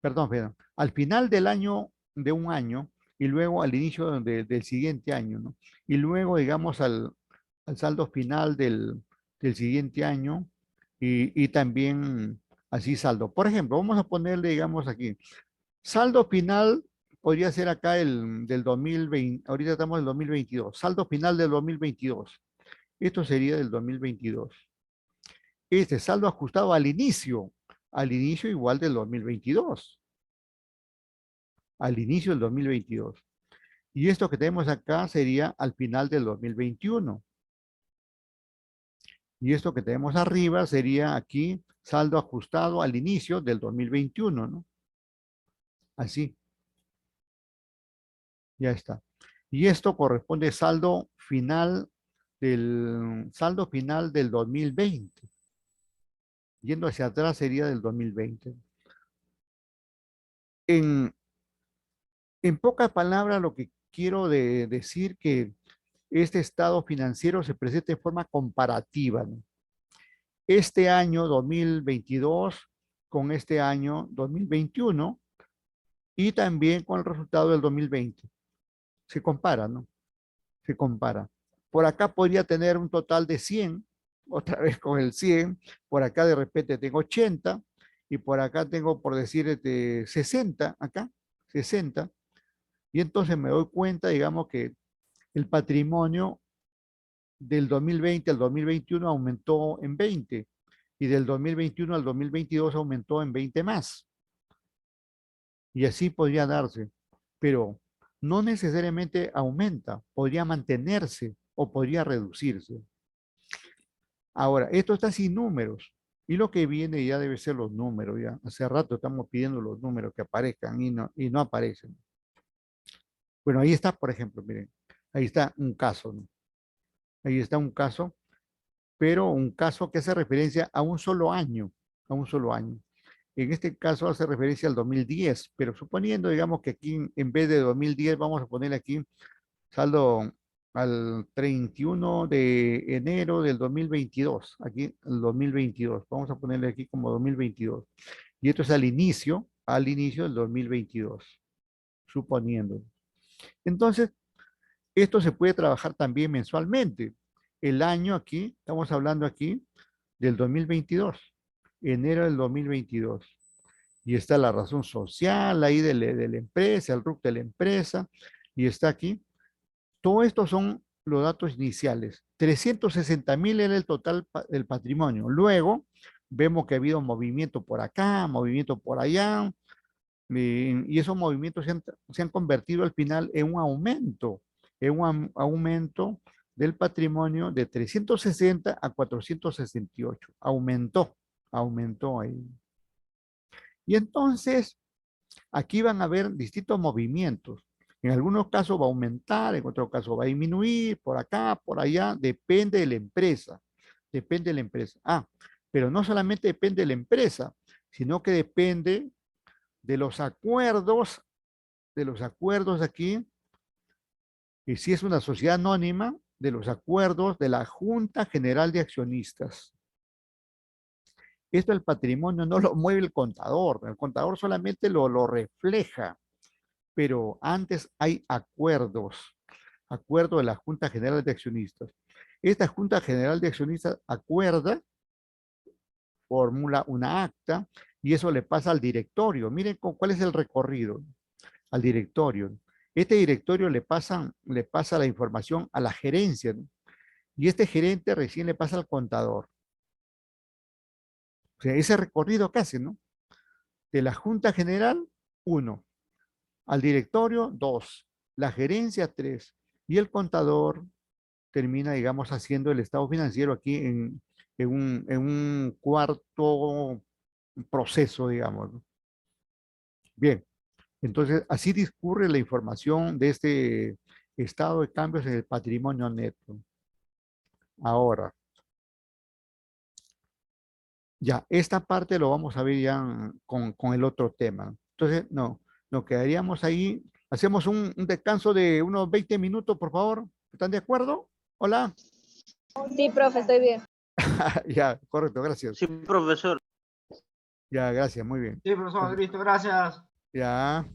perdón, al final del año de un año y luego al inicio del siguiente año, ¿no? Y luego, digamos, al saldo final del siguiente año y también así saldo. Por ejemplo, vamos a ponerle, digamos, aquí, saldo final podría ser acá el del 2020, ahorita estamos en el 2022, saldo final del 2022. Esto sería del 2022. Este saldo ajustado al inicio igual del 2022, al inicio del 2022. Y esto que tenemos acá sería al final del 2021. Y esto que tenemos arriba sería aquí saldo ajustado al inicio del 2021, ¿no? Así, ya está. Y esto corresponde saldo final del 2020. Yendo hacia atrás sería del 2020. En, en pocas palabras, lo que quiero decir que este estado financiero se presenta de forma comparativa, ¿no? Este año 2022 con este año 2021, y también con el resultado del 2020. Se compara, ¿no? Se compara. Por acá podría tener un total de 100, otra vez con el 100, por acá de repente tengo 80 y por acá tengo, por decir, 60, acá, 60, y entonces me doy cuenta, digamos, que el patrimonio del 2020 al 2021 aumentó en 20 y del 2021 al 2022 aumentó en 20 más. Y así podría darse, pero no necesariamente aumenta, podría mantenerse o podría reducirse. Ahora, esto está sin números y lo que viene ya debe ser los números. Ya hace rato estamos pidiendo los números que aparezcan y no aparecen. Bueno, ahí está, por ejemplo, miren, ahí está un caso, ¿no? Ahí está un caso, pero un caso que hace referencia a un solo año, a un solo año. En este caso hace referencia al 2010, pero suponiendo, digamos, que aquí en vez de 2010 vamos a poner aquí saldo al 31 de enero del 2022, aquí el 2022, vamos a ponerle aquí como 2022. Y esto es al inicio del 2022, suponiendo. Entonces, esto se puede trabajar también mensualmente. El año aquí, estamos hablando aquí del 2022, enero del 2022. Y está la razón social ahí de la empresa, el RUC de la empresa, y está aquí. Todo esto son los datos iniciales. 360.000 era el total del patrimonio. Luego vemos que ha habido movimiento por acá, movimiento por allá, y esos movimientos se han convertido al final en un aumento del patrimonio de 360 a 468. Aumentó ahí. Y entonces, aquí van a haber distintos movimientos. En algunos casos va a aumentar, en otros casos va a disminuir, por acá, por allá, depende de la empresa. Depende de la empresa. Pero no solamente depende de la empresa, sino que depende de los acuerdos aquí, y si es una sociedad anónima, de los acuerdos de la Junta General de Accionistas. Esto el patrimonio no lo mueve el contador solamente lo refleja, pero antes hay acuerdo de la Junta General de Accionistas. Esta Junta General de Accionistas acuerda, formula una acta y eso le pasa al directorio. Miren cuál es el recorrido al directorio. Este directorio le pasa la información a la gerencia, ¿no? Y este gerente recién le pasa al contador. O sea, ese recorrido que hace, ¿no? De la Junta General, 1. Al directorio, 2. La gerencia, 3. Y el contador termina, digamos, haciendo el estado financiero aquí en un cuarto proceso, digamos, ¿no? Bien, entonces así discurre la información de este estado de cambios en el patrimonio neto. Ahora, ya, esta parte lo vamos a ver ya con el otro tema. Entonces, no, nos quedaríamos ahí. Hacemos un descanso de unos 20 minutos, por favor. ¿Están de acuerdo? Hola. Sí, profe, estoy bien. Ya, correcto, gracias. Sí, profesor. Ya, gracias, muy bien. Sí, profesor, listo, gracias. Ya.